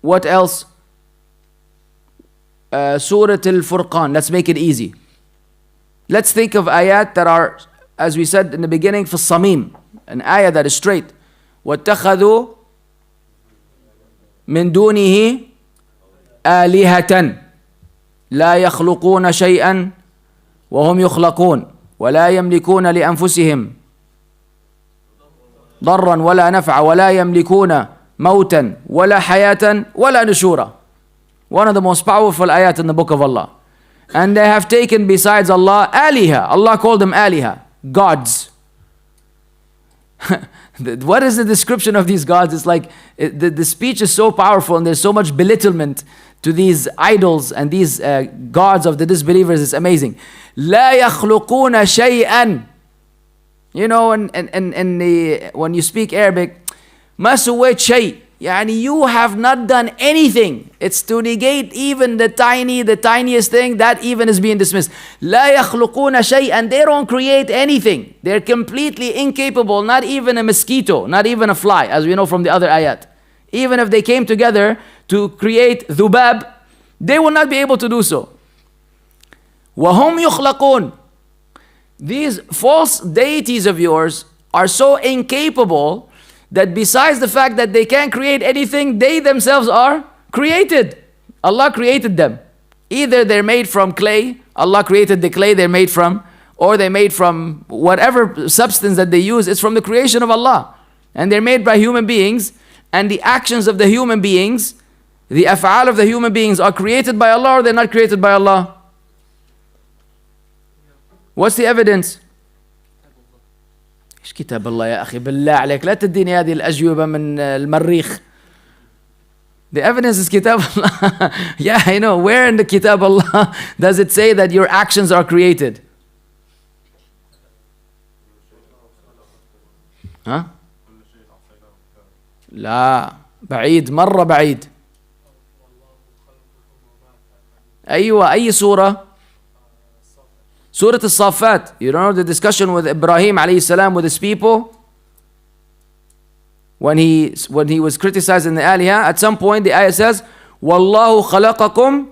What else? Surah Al-Furqan. Let's make it easy. Let's think of ayat that are, as we said in the beginning, for Samim. An ayah that is straight. وَاتَّخَذُوا مِن دُونِهِ آلِهَةً لَا يَخْلُقُونَ شَيْئًا وَهُمْ يُخْلَقُونَ وَلَا يَمْلِكُونَ لِأَنفُسِهِمْ ضَرًّا وَلَا نَفْعًا وَلَا يَمْلِكُونَ موتا ولا حياة ولا نشورا. One of the most powerful ayat in the book of Allah. And they have taken besides Allah aliha. Allah called them aliha, gods. What is the description of these gods? It's like the speech is so powerful and there's so much belittlement to these idols and these gods of the disbelievers. It's amazing. لا يخلقون شيئا. You know, when you speak Arabic, ما سويت شيء, يعني you have not done anything. It's to negate even the tiniest thing, that even is being dismissed. لا يخلقون شيء, and they don't create anything. They're completely incapable, not even a mosquito, not even a fly, as we know from the other ayat. Even if they came together to create dhubab, they will not be able to do so. وهم يخلقون. These false deities of yours are so incapable that besides the fact that they can't create anything, they themselves are created. Allah created them. Either they're made from clay, Allah created the clay they're made from, or they're made from whatever substance that they use. It's from the creation of Allah. And they're made by human beings, and the actions of the human beings, the af'al of the human beings are created by Allah or they're not created by Allah. What's the evidence? ايش كتاب الله يا أخي بالله عليك لا تديني هذه الأجوبة من المريخ. The evidence is kitab Allah. Yeah, I know. Where in the kitab Allah does it say that your actions are created? ها؟ لا بعيد مرة بعيد. أيوة أي سورة؟ Surah Al-Saffat. You know the discussion with Ibrahim alayhi salam with his people? When he was criticizing the aliha, at some point the ayah says, وَاللَّهُ خَلَقَكُمْ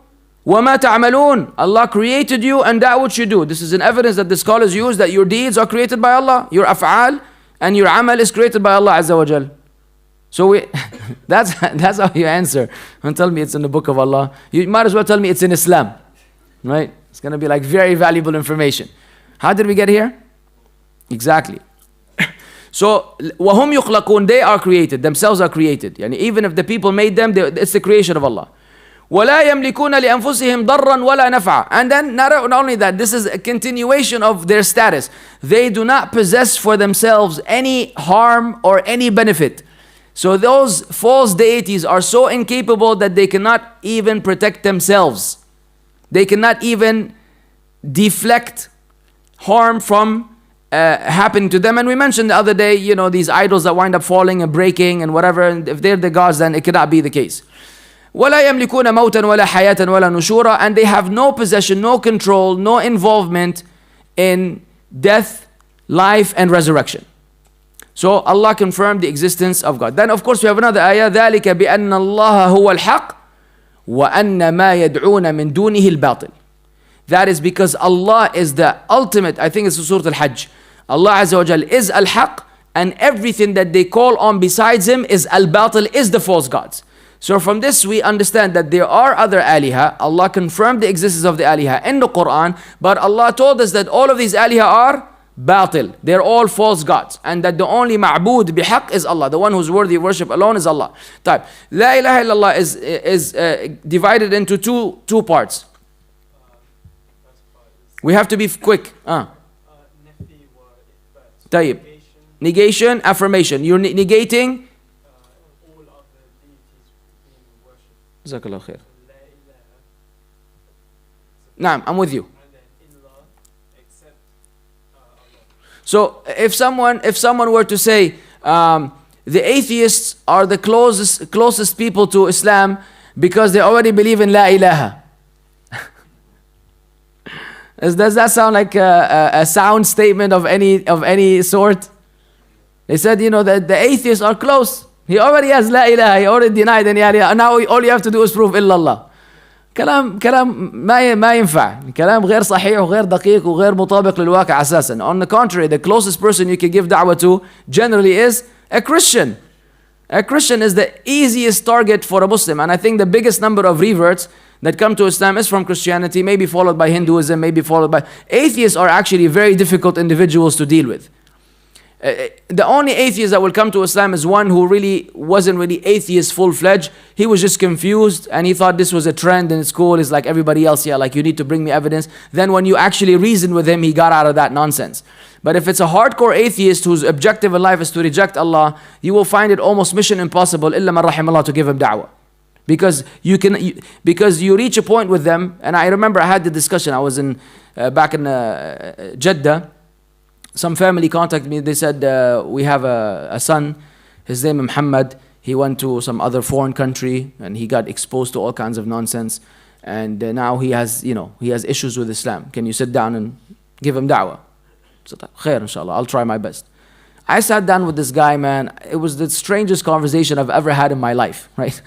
وَمَا تَعْمَلُونَ. Allah created you and that which you do. This is an evidence that the scholars use that your deeds are created by Allah. Your af'al and your amal is created by Allah Azza wa Jal. So that's how you answer. Don't tell me it's in the book of Allah. You might as well tell me it's in Islam. Right? It's going to be like very valuable information. How did we get here? Exactly. So, وَهُمْ يُخْلَقُونَ, they are created, themselves are created. Yani even if the people made them, it's the creation of Allah. وَلَا يَمْلِكُونَ لِأَنفُسِهِمْ ضَرًّا وَلَا نَفْعًا. And then not only that, this is a continuation of their status. They do not possess for themselves any harm or any benefit. So those false deities are so incapable that they cannot even protect themselves. They cannot even deflect harm from happening to them. And we mentioned the other day, you know, these idols that wind up falling and breaking and whatever. And if they're the gods, then it cannot be the case. وَلَا يَمْلِكُونَ مَوْتًا وَلَا حَيَاةً وَلَا نُشُورًا, and they have no possession, no control, no involvement in death, life and resurrection. So Allah confirmed the existence of God. Then of course we have another ayah, ذَلِكَ بِأَنَّ اللَّهَ هُوَ الْحَقِّ وَأَنَّ مَا يَدْعُونَ مِن دُونِهِ الْبَاطِلِ. That is because Allah is the ultimate, I think it's Surah Al-Hajj. Allah Azza wa Jal is Al-Haq, and everything that they call on besides Him is Al-Batil, is the false gods. So from this we understand that there are other aliha. Allah confirmed the existence of the aliha in the Quran, but Allah told us that all of these aliha are batil. They're all false gods, and that the only ma'bud bihaq is Allah. The one who's worthy of worship alone is Allah. Type. La ilaha illallah is divided into two parts. We have to be quick. Tayyib. Negation, affirmation. You're negating. Jazakallah khair. Naam, I'm with you. So if someone were to say the atheists are the closest people to Islam because they already believe in La ilaha. Does that sound like a sound statement of any sort? They said, that the atheists are close. He already has La ilaha, he already denied any ilaha. Now all you have to do is prove illallah. كلام ما ينفع. كلام غير صحيح وغير دقيق وغير مطابق للواقع أساسا. On the contrary, the closest person you can give da'wah to generally is a Christian. A Christian is the easiest target for a Muslim, and I think the biggest number of reverts that come to Islam is from Christianity, maybe followed by Hinduism, maybe followed by... Atheists are actually very difficult individuals to deal with. The only atheist that will come to Islam is one who really wasn't really atheist full-fledged. He was just confused and he thought this was a trend in school. He's like everybody else, like you need to bring me evidence. Then when you actually reason with him, he got out of that nonsense. But if it's a hardcore atheist whose objective in life is to reject Allah, you will find it almost mission impossible, illa man rahim Allah, to give him da'wah. Because you reach a point with them, and I remember I had the discussion. I was back in Jeddah. Some family contacted me. They said, we have a son, his name is Muhammad. He went to some other foreign country and he got exposed to all kinds of nonsense. And now he has issues with Islam. Can you sit down and give him da'wah? So, khair, inshallah, I'll try my best. I sat down with this guy, man. It was the strangest conversation I've ever had in my life, right?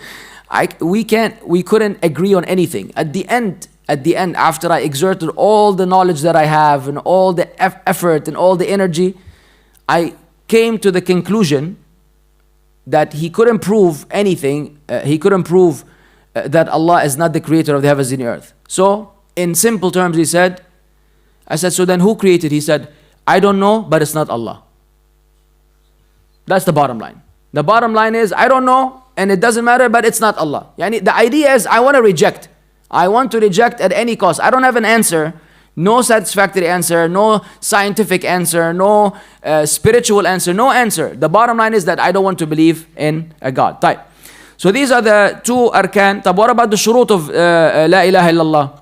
We couldn't agree on anything. At the end, after I exerted all the knowledge that I have and all the effort and all the energy, I came to the conclusion that he couldn't prove anything. He couldn't prove that Allah is not the creator of the heavens and the earth. So, in simple terms, I said, so then who created? He said, I don't know, but it's not Allah. That's the bottom line. The bottom line is, I don't know, and it doesn't matter, but it's not Allah. The idea is, I want to reject. I want to reject at any cost. I don't have an answer, no satisfactory answer, no scientific answer, no spiritual answer, no answer. The bottom line is that I don't want to believe in a God. Type. So these are the two arkan. What about the shurut of La ilaha illallah?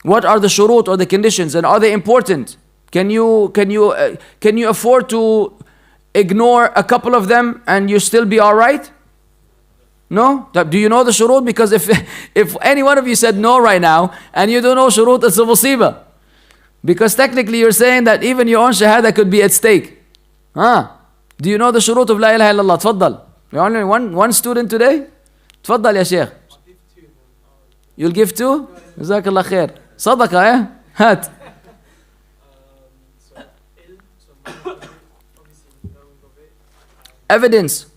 What are the shurut or the conditions, and are they important? Can you afford to ignore a couple of them and you still be all right? No? Do you know the shurut? Because if any one of you said no right now and you don't know shurut, it's a musibah. Because technically you're saying that even your own shahada could be at stake. Do you know the shurut of La ilaha illallah? Tfaddal. You're only one student today? Tfaddal ya shaykh. You'll give two? Jazakallah khair. Sadaqa, Hat. Evidence.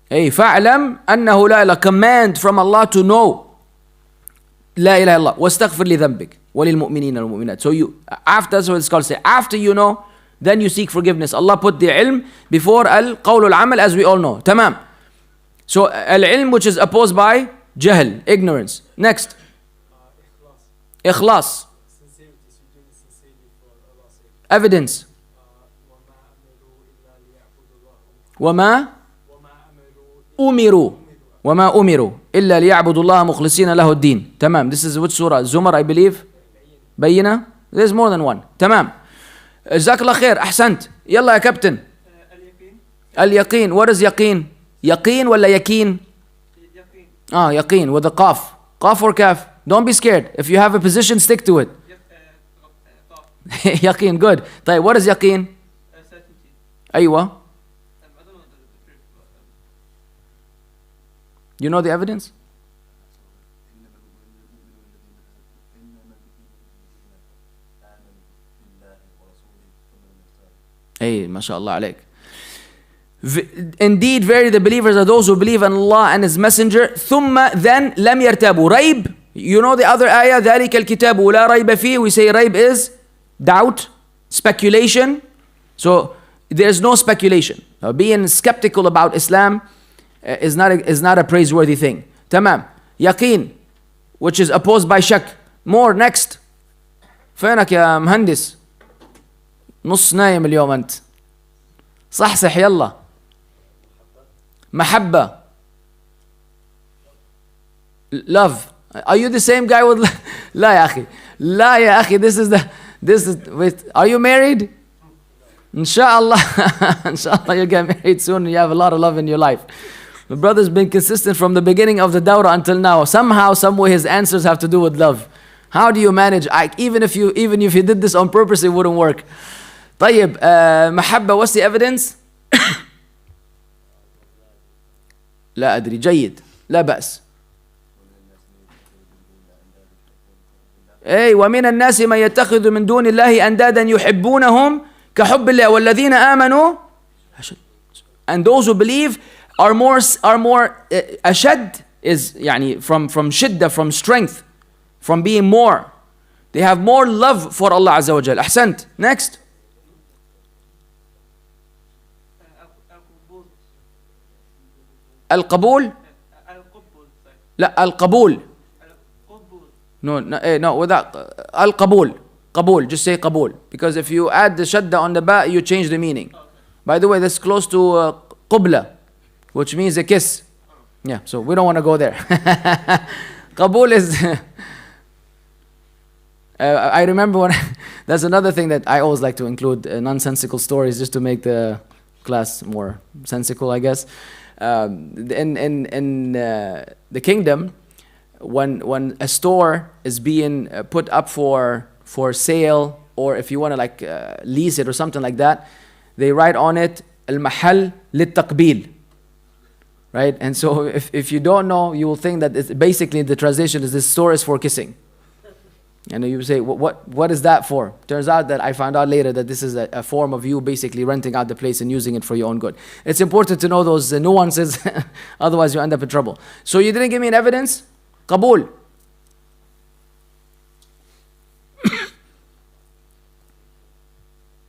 Hey, fa'lam annahu la ilaha. Command from Allah to know. La ilaha illallah. Wastaghfir li dhanbik. Walil mu'minina wal mu'minat. So that's what the scholars say. After you know, then you seek forgiveness. Allah put the ilm before al-qawl al-amal, as we all know. Tamam. So al-ilm, which is opposed by jahl, ignorance. Next. Ikhlas. Evidence. وما أمروا إلا ليعبدوا الله مخلصين له الدين. Tamam. This is which surah? Zumar, I believe. Bayyina. There's more than one. Tamam. جزاك الله خير. أحسنت. يلا يا كابتن. Al-yaqeen. What is yaqeen? Yaqeen wala yaqeen? Yaqeen. Ah, yaqeen with a qaf. Qaf or kaf? Don't be scared. If you have a position, stick to it. Qaf. Yaqeen, good. طيب, what is yaqeen? Certainty. Aywa. I don't know the truth. You know the evidence? Hey, mashallah alayk. Indeed, very the believers are those who believe in Allah and His Messenger. ثم then لم يرتابوا. ريب. You know the other ayah, ذلك الكتاب لا ريب فيه. We say rayb is doubt, speculation. So there's no speculation. Being skeptical about Islam is not a praiseworthy thing. Tamam. Yaqeen, which is opposed by shak. More, next. فينك يا مهندس؟ نص نايم اليوم أنت. صحصح يلا. محبة. Love. Are you the same guy with لا يا أخي. لا يا أخي. Wait. Are you married? Inshallah. Inshallah you get married soon and you have a lot of love in your life. The brother's been consistent from the beginning of the dawrah until now. Somehow, some way his answers have to do with love. How do you manage? Even if you did this on purpose, it wouldn't work. طيب, محبة, what's the evidence? لا أدري. جيد. لا بأس. أي ومن الناس من يتخذ من دون الله أندادا يحبونهم كحب الله والذين آمنوا. And those who believe are more أشد is يعني from شدة, from strength, from being more. They have more love for Allah Azza wa Jal. أحسنت. Next. القبول. لا القبول. No, without القبول. قبول. Just say قبول. Because if you add the shadda on the ba, you change the meaning. By the way, that's close to قبلة, which means a kiss. Yeah, so we don't want to go there. قبول is I remember when that's another thing that I always like to include nonsensical stories just to make the class more sensical, I guess. In the kingdom, when a store is being put up for sale, or if you want to lease it or something like that, they write on it المحل للتقبيل, right? And so if you don't know, you will think that it's basically the translation is this store is for kissing. And you say, what is that for? Turns out that I found out later that this is a form of you basically renting out the place and using it for your own good. It's important to know those nuances, otherwise you end up in trouble. So you didn't give me an evidence? Qabul.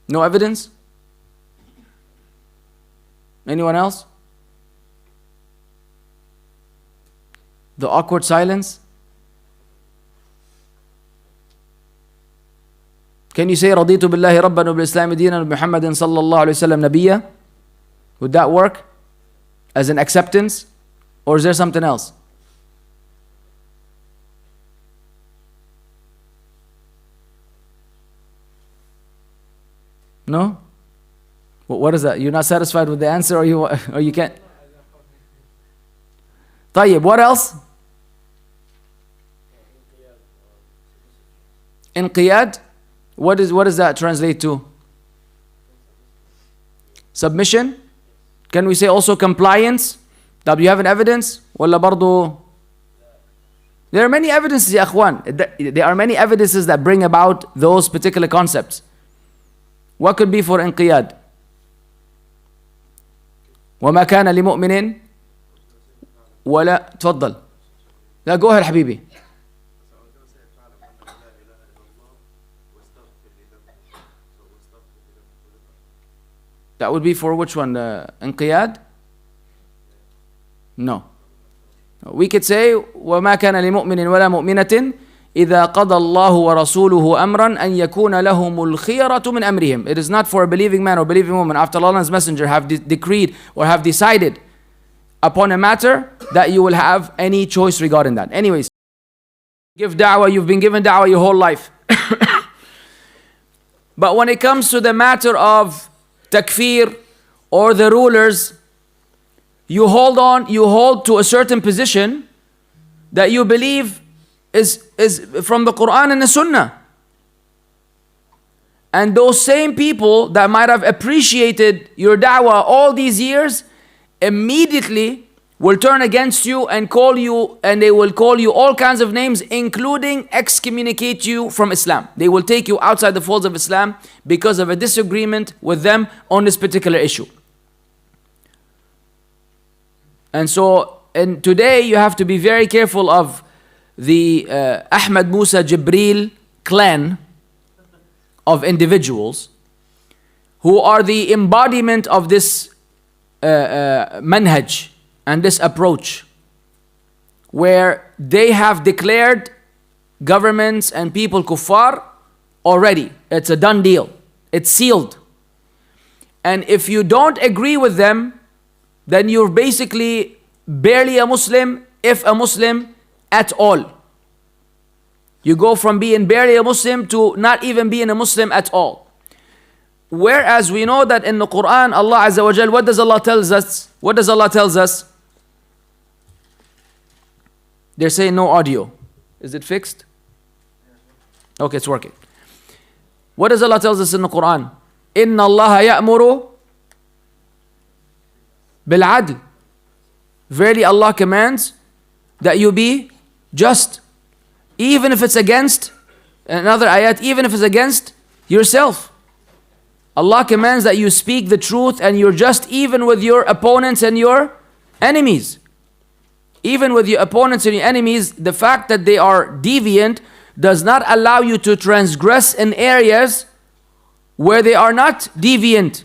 No evidence? Anyone else? The awkward silence? Can you say رضيت بالله ربا وبالإسلام دينا وبمحمد صلى الله عليه وسلم نبيا? Would that work as an acceptance, or is there something else? No? What is that? You're not satisfied with the answer, or you can't? طيب, what else? انقياد. What does that translate to? Submission? Can we say also compliance? Do you have an evidence? ولا برضو? There are many evidences, يا أخوان. There are many evidences that bring about those particular concepts. What could be for انقياد? وما كان لمؤمن ولا تفضل. لا, go ahead حبيبي. That would be for which one? انقياد? No. We could say وما كان لمؤمن ولا مؤمنة إذا قضى الله ورسوله أمرا أن يكون لهم الخيرة من أمرهم. It is not for a believing man or believing woman after Allah and His Messenger have decreed or have decided upon a matter that you will have any choice regarding that. Anyways, give da'wah, you've been given da'wah your whole life. But when it comes to the matter of takfir or the rulers, you hold to a certain position that you believe is from the Quran and the Sunnah. And those same people that might have appreciated your da'wah all these years immediately will turn against you and they will call you all kinds of names, including excommunicate you from Islam. They will take you outside the folds of Islam because of a disagreement with them on this particular issue. And so, and today you have to be very careful of the Ahmad Musa Jibril clan of individuals who are the embodiment of this manhaj and this approach, where they have declared governments and people kuffar already. It's a done deal. It's sealed. And if you don't agree with them, then you're basically barely a Muslim, if a Muslim at all. You go from being barely a Muslim to not even being a Muslim at all. Whereas we know that in the Quran, Allah Azza wa Jal, what does Allah tells us? What does Allah tells us? They're saying no audio. Is it fixed? Okay, it's working. What does Allah tells us in the Quran? Inna Allah ya'muru bil adl. Verily Allah commands that you be just. Even if it's against, another ayat, even if it's against yourself. Allah commands that you speak the truth and you're just even with your opponents and your enemies. Even with your opponents and your enemies, the fact that they are deviant does not allow you to transgress in areas where they are not deviant.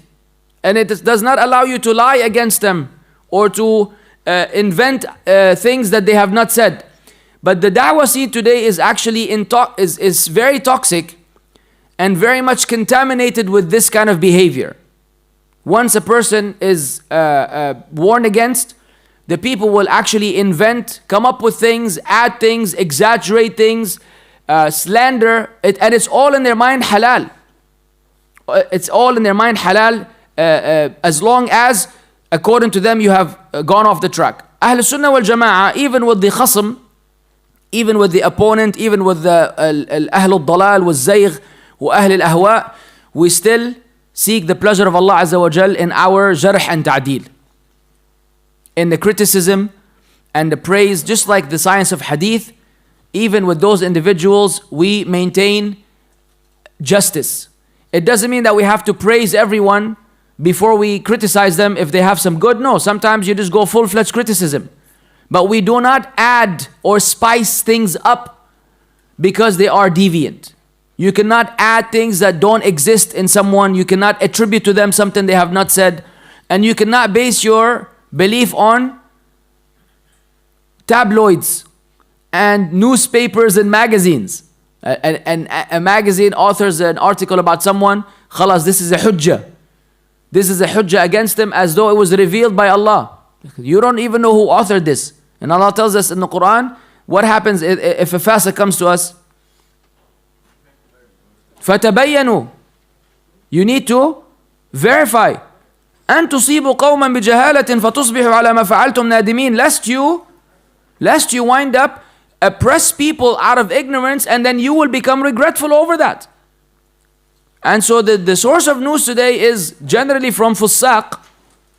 And it does not allow you to lie against them or to invent things that they have not said. But the da'wah scene today is actually is very toxic and very much contaminated with this kind of behavior. Once a person is warned against, the people will actually invent, come up with things, add things, exaggerate things, slander, and it's all in their mind halal. It's all in their mind halal as long as, according to them, you have gone off the track. Ahl Sunnah wal Jama'ah, even with the khasm, even with the opponent, even with the Ahl al-Dalal, wal-Zayg, wa Ahl al-Ahwa, we still seek the pleasure of Allah Azza wa Jal in our jarh and ta'deel. In the criticism and the praise, just like the science of hadith, even with those individuals, we maintain justice. It doesn't mean that we have to praise everyone before we criticize them if they have some good. No, sometimes you just go full-fledged criticism. But we do not add or spice things up because they are deviant. You cannot add things that don't exist in someone. You cannot attribute to them something they have not said. And you cannot base your belief on tabloids and newspapers and magazines. And a magazine authors an article about someone, khalas, this is a hujjah. This is a hujjah against them as though it was revealed by Allah. You don't even know who authored this. And Allah tells us in the Quran, what happens if a fasiq comes to us? فَتَبَيَّنُوا. You need to verify. أَن تُصِيبُوا قَوْمًا بِجَهَالَةٍ فَتُصْبِحُوا عَلَى مَا فَعَلْتُمْ نَادِمِينَ. Lest you wind up oppress people out of ignorance and then you will become regretful over that. And so the source of news today is generally from fusaq.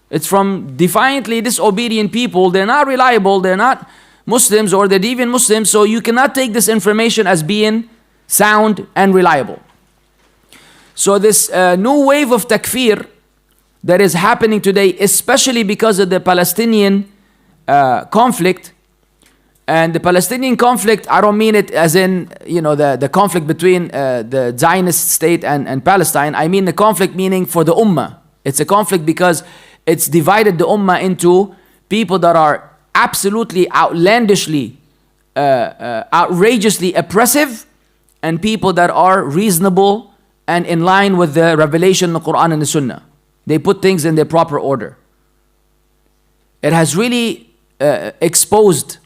It's from defiantly disobedient people. They're not reliable, they're not Muslims, or they're deviant Muslims, so you cannot take this information as being sound and reliable. So this new wave of takfir that is happening today, especially because of the Palestinian conflict. And the Palestinian conflict, I don't mean it as in, the conflict between the Zionist state and Palestine. I mean the conflict meaning for the ummah. It's a conflict because it's divided the ummah into people that are absolutely outlandishly, outrageously oppressive, and people that are reasonable and in line with the revelation, the Quran and the Sunnah. They put things in their proper order. It has really exposed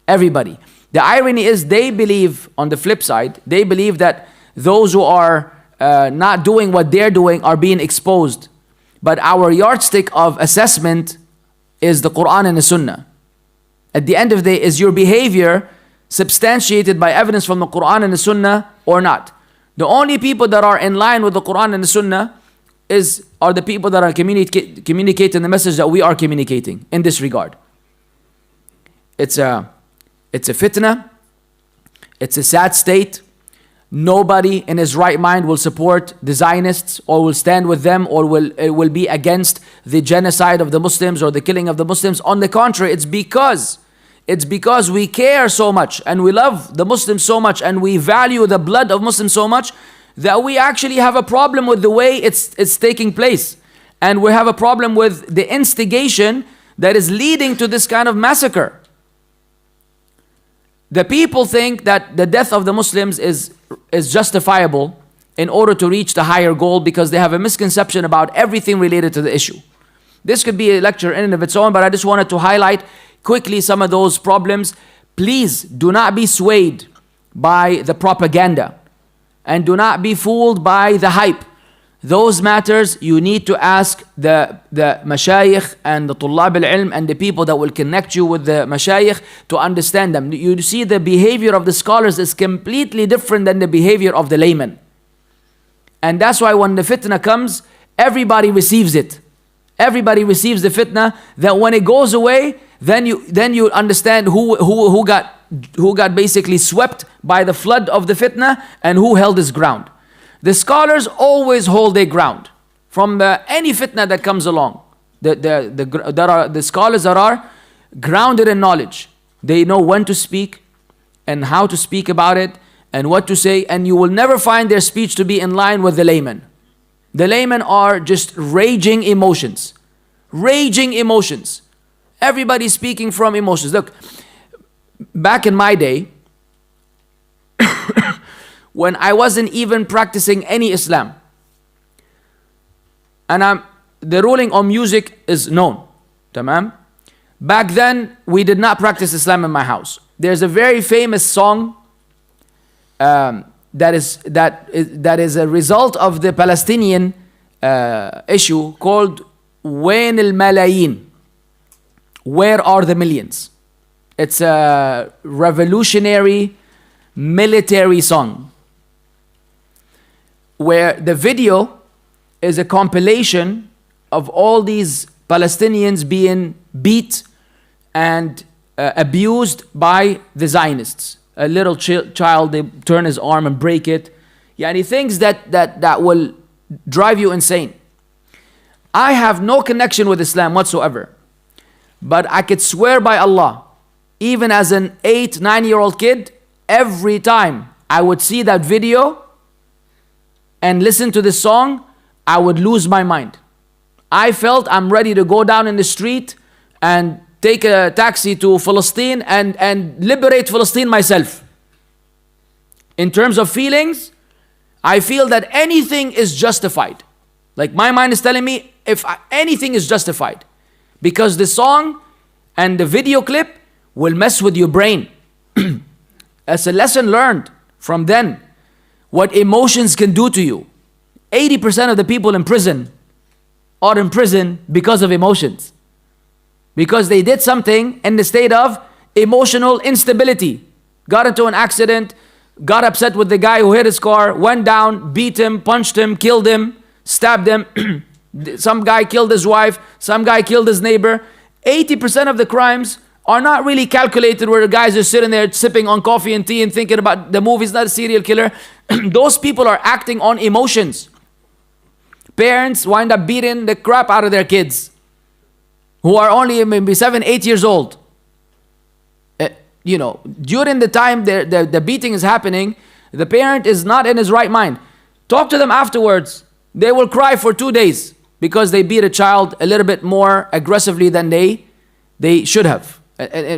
everybody. The irony is they believe, on the flip side, they believe that those who are not doing what they're doing are being exposed. But our yardstick of assessment is the Quran and the Sunnah. At the end of the day, is your behavior substantiated by evidence from the Quran and the Sunnah or not? The only people that are in line with the Quran and the Sunnah are the people that are communicating the message that we are communicating in this regard. It's a fitna. It's a sad state. Nobody in his right mind will support the Zionists or will stand with them or will be against the genocide of the Muslims or the killing of the Muslims. On the contrary, it's because we care so much and we love the Muslims so much and we value the blood of Muslims so much that we actually have a problem with the way it's taking place. And we have a problem with the instigation that is leading to this kind of massacre. The people think that the death of the Muslims is justifiable in order to reach the higher goal because they have a misconception about everything related to the issue. This could be a lecture in and of its own, but I just wanted to highlight quickly some of those problems. Please do not be swayed by the propaganda and do not be fooled by the hype. Those matters you need to ask the mashayikh and the tullab al-ilm and the people that will connect you with the mashayikh to understand them. You see, the behavior of the scholars is completely different than the behavior of the layman. And that's why when the fitna comes, everybody receives it. Everybody receives the fitna, that when it goes away, then you understand who got basically swept by the flood of the fitna and who held his ground. The scholars always hold their ground from any fitna that comes along. The scholars that are grounded in knowledge. They know when to speak and how to speak about it and what to say, and you will never find their speech to be in line with the layman. The laymen are just raging emotions. Raging emotions. Everybody speaking from emotions. Look, back in my day, when I wasn't even practicing any Islam, and the ruling on music is known, tamam? Back then, we did not practice Islam in my house. There's a very famous song that is a result of the Palestinian issue called Wain al-Malayin. Where are the millions? It's a revolutionary military song where the video is a compilation of all these Palestinians being beat and abused by the Zionists. A little child, they turn his arm and break it. Yani things that will drive you insane. I have no connection with Islam whatsoever. But I could swear by Allah, even as an 8-9-year-old kid, every time I would see that video and listen to this song, I would lose my mind. I felt I'm ready to go down in the street and take a taxi to Palestine and liberate Palestine myself. In terms of feelings, I feel that anything is justified. Like my mind is telling me anything is justified. Because the song and the video clip will mess with your brain. As a lesson learned from then, what emotions can do to you. 80% of the people in prison are in prison because of emotions. Because they did something in the state of emotional instability. Got into an accident, got upset with the guy who hit his car, went down, beat him, punched him, killed him, stabbed him. Some guy killed his wife, some guy killed his neighbor. 80% of the crimes are not really calculated where the guys are sitting there sipping on coffee and tea and thinking about the movie's not a serial killer. Those people are acting on emotions. Parents wind up beating the crap out of their kids who are only maybe 7-8 years old. During the time the beating is happening, the parent is not in his right mind. Talk to them afterwards. They will cry for 2 days because they beat a child a little bit more aggressively than they should have.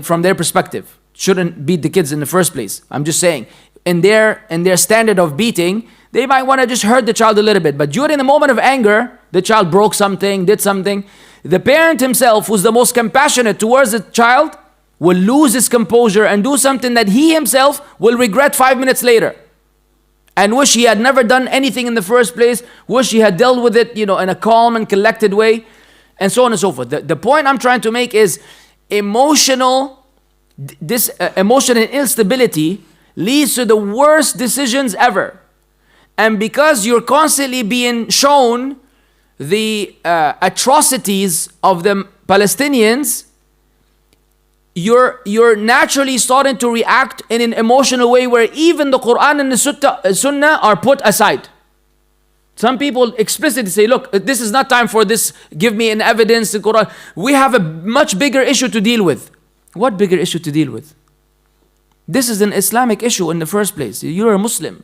From their perspective, shouldn't beat the kids in the first place. I'm just saying, in their standard of beating, they might want to just hurt the child a little bit. But during the moment of anger, the child broke something, did something. The parent himself, who's the most compassionate towards the child, will lose his composure and do something that he himself will regret 5 minutes later. and wish he had never done anything in the first place, wish he had dealt with it, in a calm and collected way, and so on and so forth. The point I'm trying to make is emotional instability leads to the worst decisions ever. And because you're constantly being shown the atrocities of the Palestinians, you're naturally starting to react in an emotional way where even the Quran and the Sunnah are put aside. Some people explicitly say, look, this is not time for this, give me an evidence, the Quran. We have a much bigger issue to deal with. What bigger issue to deal with? This is an Islamic issue in the first place. You're a Muslim.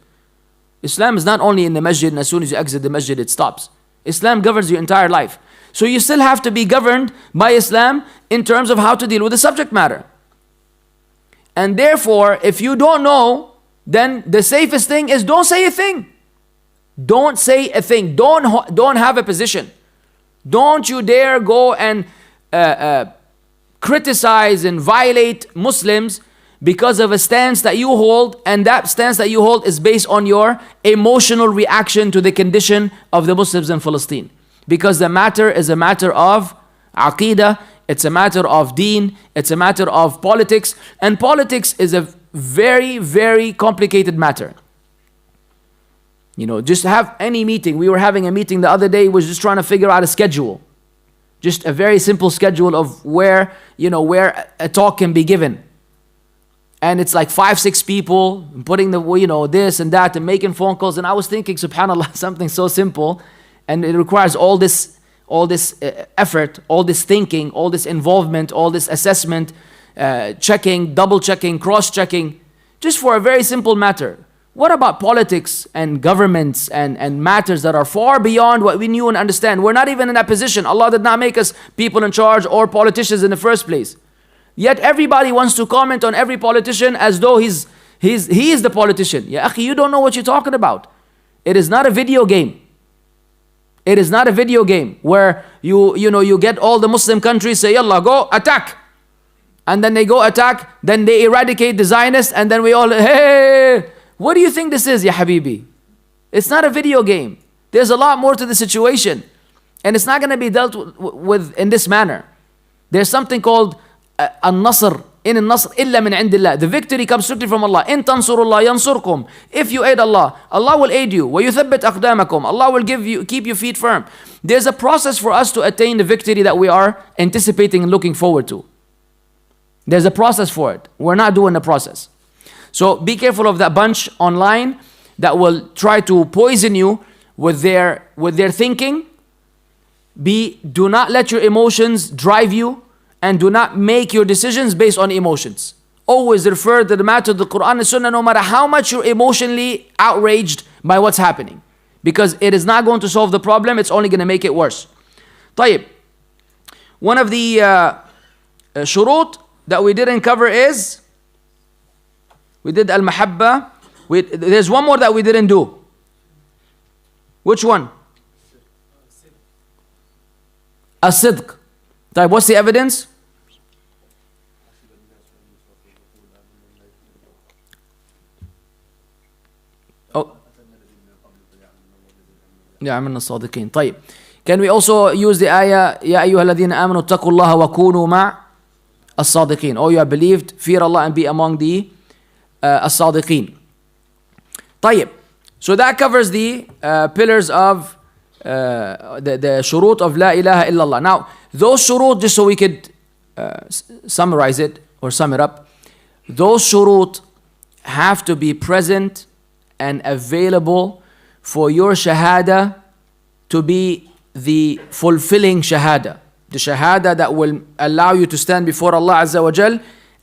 Islam is not only in the masjid and as soon as you exit the masjid it stops. Islam governs your entire life. So you still have to be governed by Islam in terms of how to deal with the subject matter. And therefore, if you don't know, then the safest thing is don't say a thing. Don't say a thing. Don't have a position. Don't you dare go and criticize and violate Muslims because of a stance that you hold, and that stance that you hold is based on your emotional reaction to the condition of the Muslims in Palestine. Because the matter is a matter of Aqeedah, it's a matter of deen, it's a matter of politics, and politics is a very, very complicated matter. Just have any meeting. We were having a meeting the other day, was just trying to figure out a schedule. Just a very simple schedule of where a talk can be given. And it's like 5-6 people putting this and that and making phone calls. And I was thinking, subhanAllah, something so simple, and it requires all this effort, all this thinking, all this involvement, all this assessment, checking, double checking, cross checking, just for a very simple matter. What about politics and governments and matters that are far beyond what we knew and understand? We're not even in that position. Allah did not make us people in charge or politicians in the first place. Yet everybody wants to comment on every politician as though he is the politician. Ya akhi, you don't know what you're talking about. It is not a video game. It is not a video game where you get all the Muslim countries say, Yalla, go attack. And then they go attack, then they eradicate the Zionists, and then we all, hey, what do you think this is, ya habibi? It's not a video game. There's a lot more to the situation. And it's not going to be dealt with in this manner. There's something called Al-Nasr, in al-Nasr illa min indillah. The victory comes strictly from Allah. In tansurullah yansurkum. If you aid Allah, Allah will aid you. Wa yuthabbit aqdamakum. Allah will keep your feet firm. There's a process for us to attain the victory that we are anticipating and looking forward to. There's a process for it. We're not doing the process. So be careful of that bunch online that will try to poison you with their thinking. Do not let your emotions drive you. And do not make your decisions based on emotions. Always refer to the matter of the Quran and Sunnah, no matter how much you're emotionally outraged by what's happening. Because it is not going to solve the problem, it's only going to make it worse. طيب. One of the shurut that we didn't cover is, we did al-mahabba. There's one more that we didn't do. Which one? As-sidq. What's the evidence? Oh. يعملنا الصادقين. طيب. Can we also use the ayah يا أيها الذين آمنوا اتقوا الله وكونوا مع الصادقين. Oh, you have believed, fear Allah and be among the الصادقين. طيب. So that covers the pillars of the shurut of La ilaha illallah. Now, those shurut, just so we could summarize it or sum it up, those shurut have to be present and available for your shahada to be the fulfilling shahada. The shahada that will allow you to stand before Allah Azza wa Jal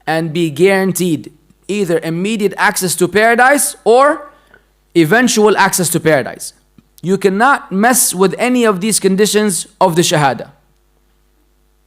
and be guaranteed either immediate access to paradise or eventual access to paradise. You cannot mess with any of these conditions of the shahada.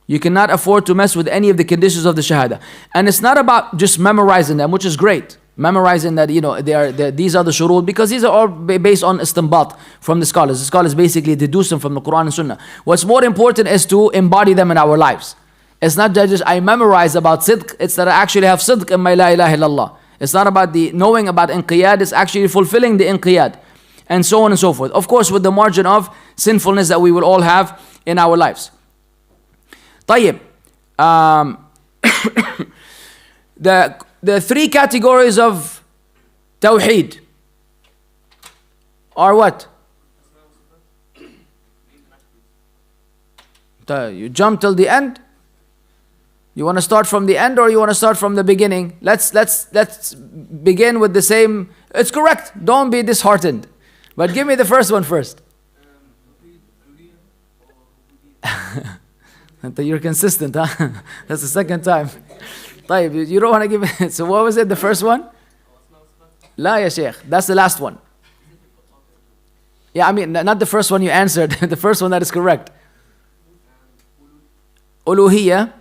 You cannot afford to mess with any of the conditions of the shahada. And it's not about just memorizing them, which is great. Memorizing that, these are the shurut, because these are all based on istinbat from the scholars. The scholars basically deduce them from the Quran and Sunnah. What's more important is to embody them in our lives. It's not that just I memorize about sidq, it's that I actually have sidq in my la ilaha illallah. It's not about the knowing about inqiyad, it's actually fulfilling the inqiyad. And so on and so forth. Of course, with the margin of sinfulness that we will all have in our lives. طيب. The three categories of Tawheed are what? You jump till the end? You want to start from the end or you want to start from the beginning? Let's begin with the same. It's correct. Don't be disheartened. But give me the first one first. You're consistent, huh? That's the second time. طيب, you don't want to give it. So what was it, the first one? La ya Sheikh. That's the last one. Yeah, I mean, not the first one you answered. The first one that is correct. Uluhiyyah.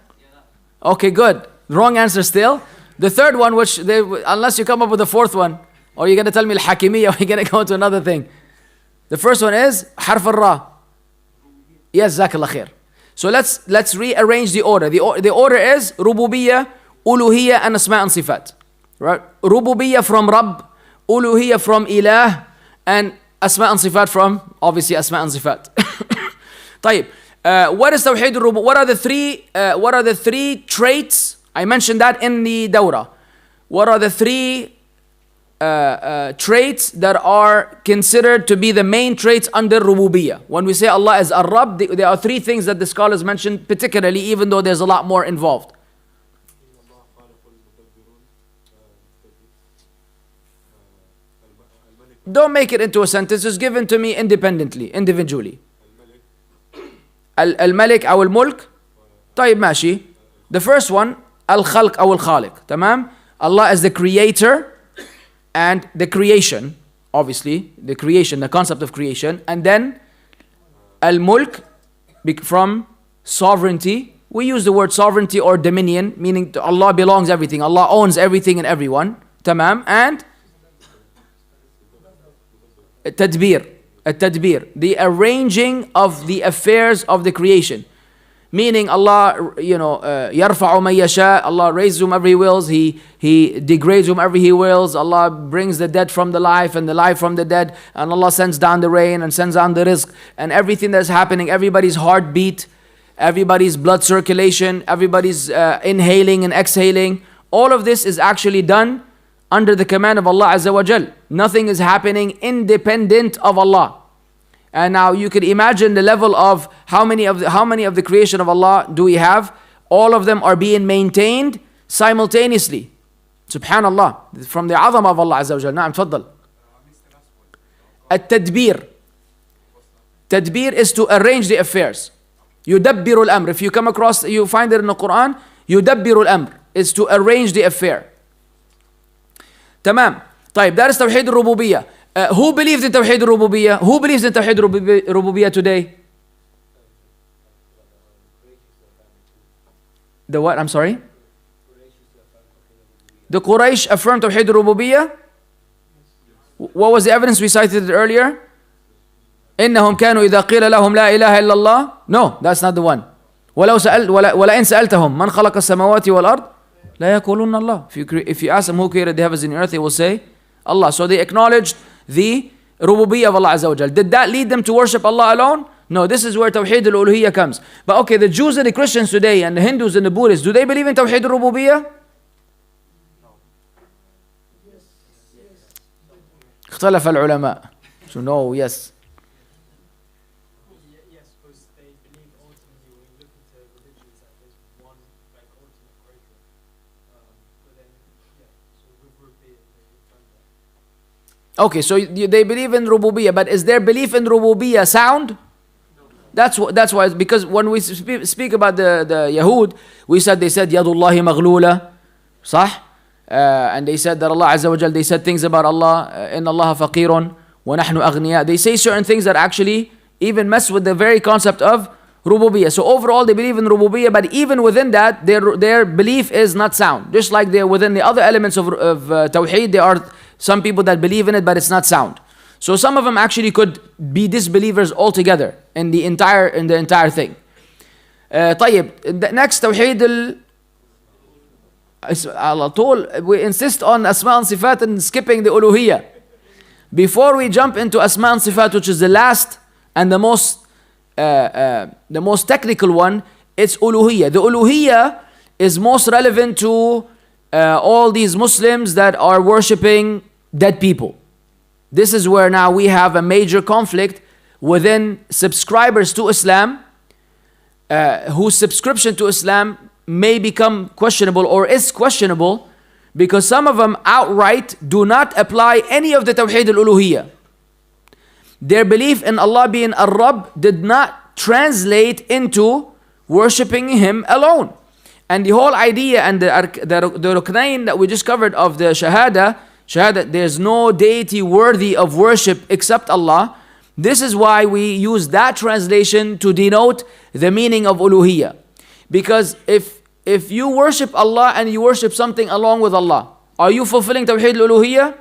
Okay, good. Wrong answer still. The third one, which unless you come up with the fourth one, or you're going to tell me Al-Hakimiyyah, or you're going to go to another thing. The first one is Harf al-Ra. Yes, Jazakallah khair. So let's rearrange the order. The order is Rububiyyah, Uluhiyyah, and Asma' and Sifat. Right? Rububiyyah from Rabb, Uluhiyyah from Ilah, and Asma' and Sifat from, obviously, Asma' and Sifat. طيب. What is Tawheed al-Rububiyyah? What are the three traits? I mentioned that in the Dawah. What are the three traits that are considered to be the main traits under Rububiyyah? When we say Allah is Ar-Rabb, there are three things that the scholars mentioned particularly, even though there's a lot more involved. Don't make it into a sentence, just give it to me independently, individually. Al-Malik أو الملك. طيب ماشي. The first one, Al-Khalq أو الخالق. تمام. Allah is the creator and the creation, obviously, the creation, the concept of creation. And then Al-Mulk from sovereignty. We use the word sovereignty or dominion, meaning to Allah belongs everything. Allah owns everything and everyone. Tamam. And Tadbir. At-Tadbir, the arranging of the affairs of the creation. Meaning Allah, يَرْفَعُ مَن يَشَاءُ, Allah raises whomever He wills, He degrades whomever He wills, Allah brings the dead from the life and the life from the dead, and Allah sends down the rain and sends down the rizq, and everything that's happening, everybody's heartbeat, everybody's blood circulation, everybody's inhaling and exhaling, all of this is actually done under the command of Allah Azza wa Jal. Nothing is happening independent of Allah. And now you could imagine the level of how many of the creation of Allah do we have? All of them are being maintained simultaneously. Subhanallah. From the azam of Allah Azza wa Jal. Naam, tfaddal. At-Tadbir. Tadbir is to arrange the affairs. Yudabbiru al-amr. If you come across, you find it in the Quran, Yudabbiru al-amr is to arrange the affair. Tamam. طيب, that is Tawheed al-Rububiyyah. Who believes in Tawheed al-Rububiyyah? Who believes in Tawheed al-Rububiyyah today? The what? I'm sorry? The Quraysh affirmed Tawheed al-Rububiyyah? What was the evidence we cited earlier? إنهم كانوا إذا قيل لهم لا إله إلا الله. No, that's not the one. ولئن سألتهم من خلق السماوات والأرض لا يقولون الله. If you ask them who created the heavens and the earth, they will say Allah. So they acknowledged the rububiyyah of Allah Azza wa Jal. Did that lead them to worship Allah alone? No, this is where Tawheed al-Uluhiyyah comes. But okay, the Jews and the Christians today and the Hindus and the Buddhists, do they believe in Tawheed al-Rububiyyah? اختلف العلماء. So no, yes. Okay, so they believe in Rububiyyah, but is their belief in Rububiyyah sound? That's why, because when we speak about the Yahud, they said Yadullahi maghlula, صح? And they said that Allah Azza wa Jal, they said things about Allah, Inna Allah faqirun, wa nahnu aghniya. They say certain things that actually even mess with the very concept of Rububiyyah. So overall they believe in Rububiyyah, but even within that, their belief is not sound. Just like they're within the other elements of Tawheed, there are some people that believe in it, but it's not sound. So some of them actually could be disbelievers altogether in the entire thing. طيب, next Tawheed على طول we insist on Asma and Sifat and skipping the Uluhiyyah. Before we jump into Asma and Sifat, which is the last and the most technical one, it's Uluhiyyah. The Uluhiyyah is most relevant to all these Muslims that are worshipping dead people. This is where now we have a major conflict within subscribers to Islam, whose subscription to Islam may become questionable or is questionable, because some of them outright do not apply any of the Tawheed al-Uluhiyyah. Their belief in Allah being Ar-Rabb did not translate into worshipping Him alone. And the whole idea and the Ruknayn that we just covered of the Shahada, there's no deity worthy of worship except Allah. This is why we use that translation to denote the meaning of Uluhiyyah. Because if you worship Allah and you worship something along with Allah, are you fulfilling Tawheed al-Uluhiyyah?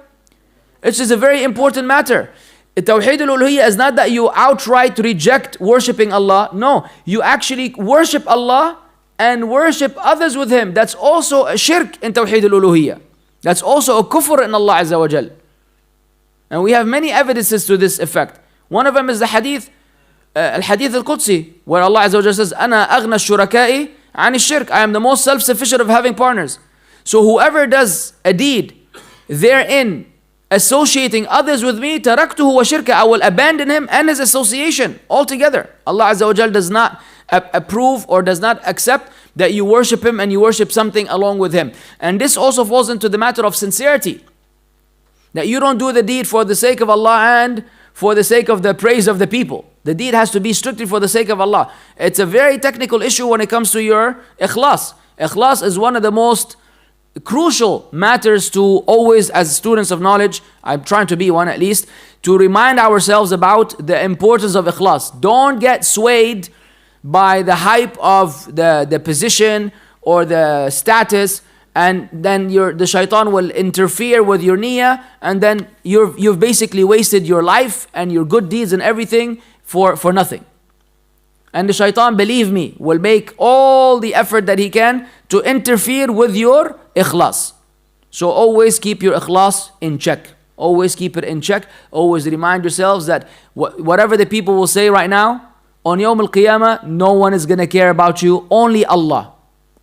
It is a very important matter. Tawheed al-Uluhiyyah is not that you outright reject worshipping Allah. No, you actually worship Allah and worship others with Him. That's also a shirk in Tawheed al-Uluhiyyah. That's also a kufr in Allah Azza wa Jal. And we have many evidences to this effect. One of them is the hadith, Al-Hadith Al-Qudsi, where Allah Azza wa Jal says, أَنَا أَغْنَى الشُّرَكَاءِ عَنِ الشِّرْكِ, I am the most self-sufficient of having partners. So whoever does a deed therein associating others with me, تَرَكْتُهُ وَشِرْكَ, I will abandon him and his association altogether. Allah Azza wa Jal does not approve or does not accept that you worship Him and you worship something along with Him. And this also falls into the matter of sincerity. That you don't do the deed for the sake of Allah and for the sake of the praise of the people. The deed has to be strictly for the sake of Allah. It's a very technical issue when it comes to your ikhlas. Ikhlas is one of the most crucial matters to always, as students of knowledge, I'm trying to be one at least, to remind ourselves about the importance of ikhlas. Don't get swayed by the hype of the position or the status, and then the shaitan will interfere with your niyyah, and then you've basically wasted your life and your good deeds and everything for nothing. And the shaitan, believe me, will make all the effort that he can to interfere with your ikhlas. So always keep your ikhlas in check. Always keep it in check. Always remind yourselves that whatever the people will say right now, on Yawm al-Qiyamah, no one is going to care about you. Only Allah.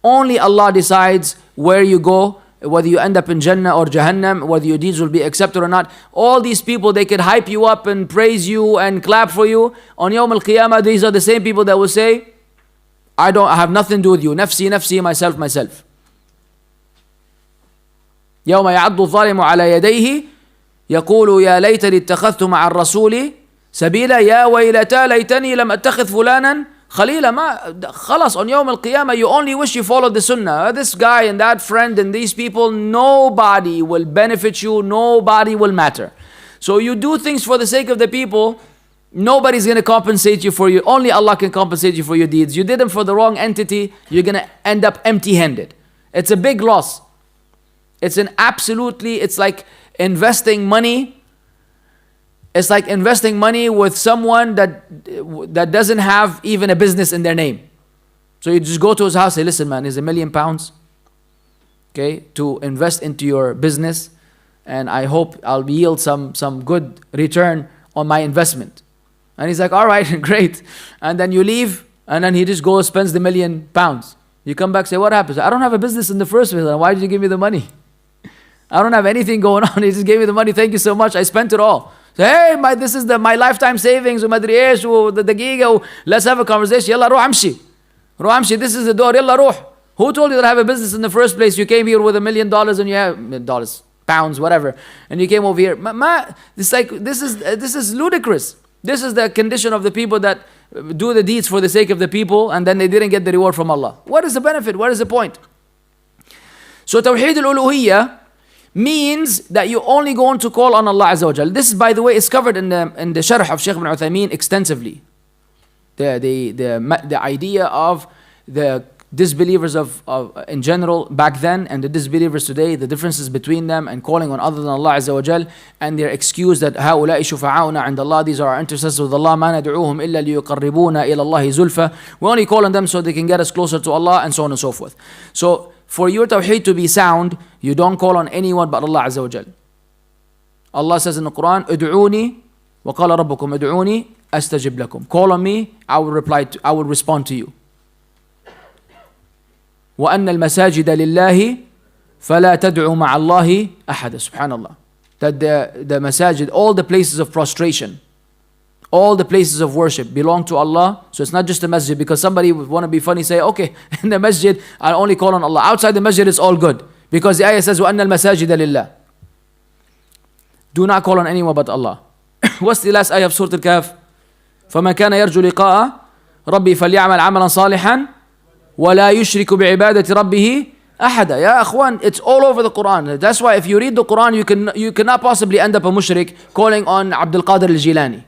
Only Allah decides where you go, whether you end up in Jannah or Jahannam, whether your deeds will be accepted or not. All these people, they could hype you up and praise you and clap for you. On Yawm al-Qiyamah, these are the same people that will say, I have nothing to do with you. Nafsi, nafsi, myself, myself. يوم يعض الظالم على يديه يقول يا ليتني اتخذت مع الرسول سبيلا يا ويلتى ليتني لم اتخذ فلانا خليلا. ما خلاص, on Yawm al-Qiyamah you only wish you followed the sunnah. This guy and that friend and these people, nobody will benefit you, nobody will matter. So you do things for the sake of the people, nobody's going to compensate you for you. Only Allah can compensate you for your deeds. You did them for the wrong entity, you're going to end up empty-handed. It's a big loss. It's like investing money. It's like investing money with someone that doesn't have even a business in their name. So you just go to his house, say, listen man, here's £1 million, okay, to invest into your business, and I hope I'll yield some good return on my investment. And he's like, all right, great. And then you leave, and then he just goes, spends the £1 million. You come back, say, what happens? I don't have a business in the first place. Why did you give me the money? I don't have anything going on. He just gave me the money. Thank you so much. I spent it all. So, hey, this is my lifetime savings. The daqiqa. Let's have a conversation. Yalla, ruh amshi. Ruh amshi. This is the door. Yalla, ruh. Who told you that I have a business in the first place? You came here with $1 million and you have dollars, pounds, whatever, and you came over here. This is ludicrous. This is the condition of the people that do the deeds for the sake of the people, and then they didn't get the reward from Allah. What is the benefit? What is the point? So Tawheed al-Uluhiyyah means that you only going to call on Allah Azza wa Jal. This, by the way, is covered in the Sharh of Shaykh ibn Uthaymeen extensively. The idea of the disbelievers of in general back then and the disbelievers today, the differences between them and calling on other than Allah Azza wa Jal, and their excuse that هؤلاء شفعاؤنا عند الله, these are our intercessors with Allah, ما ندعوهم إلا ليقربونا إلى الله زلفى, we only call on them so they can get us closer to Allah, and so on and so forth. So for your tawheed to be sound, you don't call on anyone but Allah Azza wa Jal. Allah says in the Quran, "Ud'uni wa qala rabbukum ud'uni astajib lakum." Call on me, I will respond to you. وَأَنَّ الْمَسَاجِدَ لِلَّهِ فَلَا تَدْعُوا مَعَ اللَّهِ أَحَدًا. Subhanallah. That the masajid, all the places of prostration, all the places of worship belong to Allah. So it's not just a masjid, because somebody would want to be funny, say, okay, in the masjid, I only call on Allah. Outside the masjid, it's all good. Because the ayah says, وَأَنَّ الْمَسَاجِدَ لِلَّهِ. Do not call on anyone but Allah. What's the last ayah of Surah Al-Kahf? فَمَنْ كَانَ يَرْجُو لِقَاءَ رَبِّي فَلْيَعْمَلْ عَمَلًا صَالِحًا وَلَا يُشْرِكُ بِعِبَادَةِ رَبِّهِ أَحَدًا. Ya akhwan, it's all over the Quran. That's why if you read the Quran, you cannot possibly end up a mushrik calling on Abdul Qadir al-Jilani.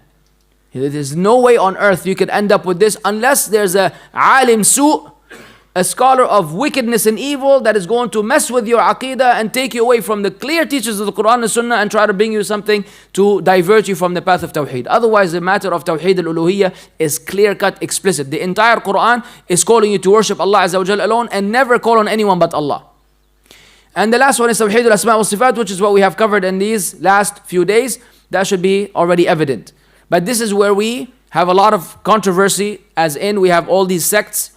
There's no way on earth you can end up with this unless there's a alim su', a scholar of wickedness and evil that is going to mess with your aqeedah and take you away from the clear teachings of the Quran and Sunnah and try to bring you something to divert you from the path of Tawheed. Otherwise, the matter of Tawheed al-Uluhiyyah is clear-cut, explicit. The entire Quran is calling you to worship Allah Azza wa Jal alone and never call on anyone but Allah. And the last one is Tawheed al-Asma' wa-Sifat, which is what we have covered in these last few days. That should be already evident. But this is where we have a lot of controversy, as in we have all these sects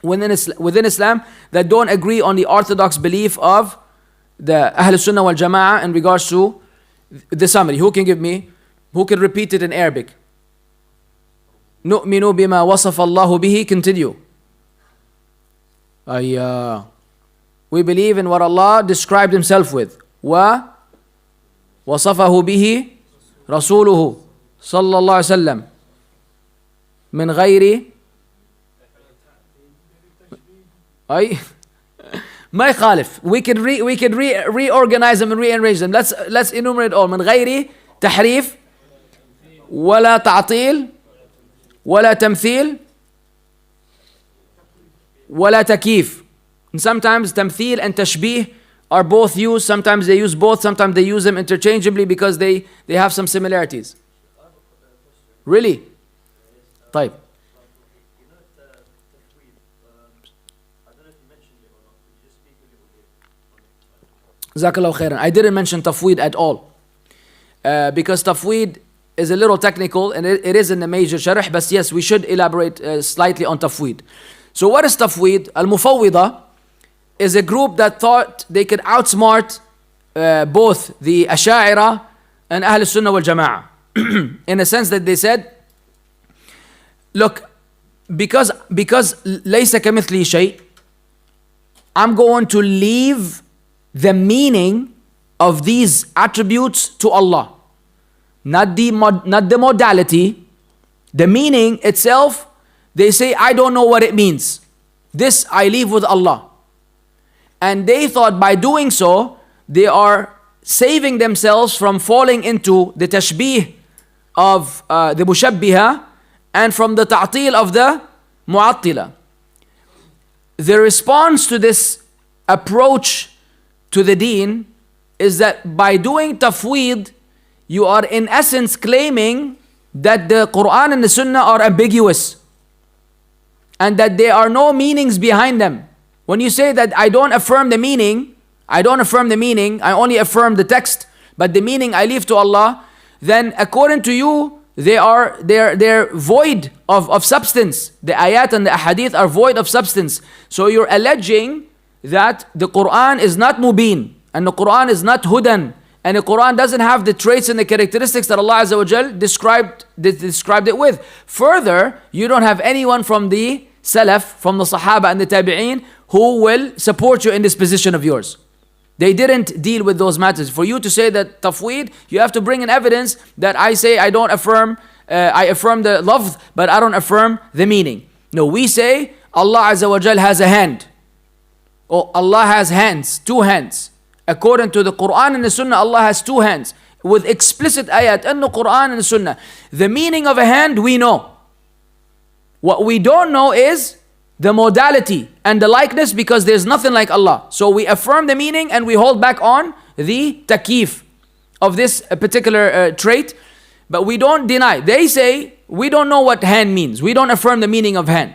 within Islam that don't agree on the orthodox belief of the Ahl Sunnah wal Jama'ah in regards to the summary. Who can repeat it in Arabic? نؤمن بما وصف الله به. Continue. We believe in what Allah described Himself with. وَوَصَفَهُ بِهِ رَسُولُهُ صلى الله عليه وسلم من غير ما يخالف. We could reorganize them and rearrange them. Let's enumerate all. من غير تحريف ولا تعطيل ولا تمثيل ولا تكييف. And sometimes تمثيل and تشبيه are both used. Sometimes they use both. Sometimes they use them interchangeably because they have some similarities. Really? طيب. Jazakallahu khairan. I didn't mention tafweed at all. Because tafweed is a little technical and it is in the major sharh, but yes, we should elaborate slightly on tafweed. So what is tafweed? Al-Mufawwida is a group that thought they could outsmart both the Asha'ira and Ahl Sunnah wal Jama'ah. In a sense that they said, look, because لَيْسَ كَمِثْلِهِ شَيْءٍ, I'm going to leave the meaning of these attributes to Allah. Not the modality, the meaning itself. They say, I don't know what it means. This I leave with Allah. And they thought by doing so, they are saving themselves from falling into the tashbih of the mushabbiha and from the ta'til of the mu'attila. The response to this approach to the deen is that by doing tafweed, you are in essence claiming that the Quran and the Sunnah are ambiguous and that there are no meanings behind them. When you say that I don't affirm the meaning, I only affirm the text, but the meaning I leave to Allah, then according to you, they're void of substance. The ayat and the ahadith are void of substance. So you're alleging that the Quran is not mubin, and the Quran is not hudan, and the Quran doesn't have the traits and the characteristics that Allah Azza wa Jal described it with. Further, you don't have anyone from the Salaf, from the Sahaba and the Tabi'een who will support you in this position of yours. They didn't deal with those matters. For you to say that tafweed, you have to bring in evidence that I say I don't affirm, I affirm the lafz, but I don't affirm the meaning. No, we say Allah Azza wa Jal has a hand. Or Allah has hands, two hands. According to the Quran and the Sunnah, Allah has two hands. With explicit ayat in the Quran and the Sunnah. The meaning of a hand we know. What we don't know is the modality and the likeness, because there's nothing like Allah. So we affirm the meaning and we hold back on the takif of this particular trait, but we don't deny. They say we don't know what hand means. We don't affirm the meaning of hand.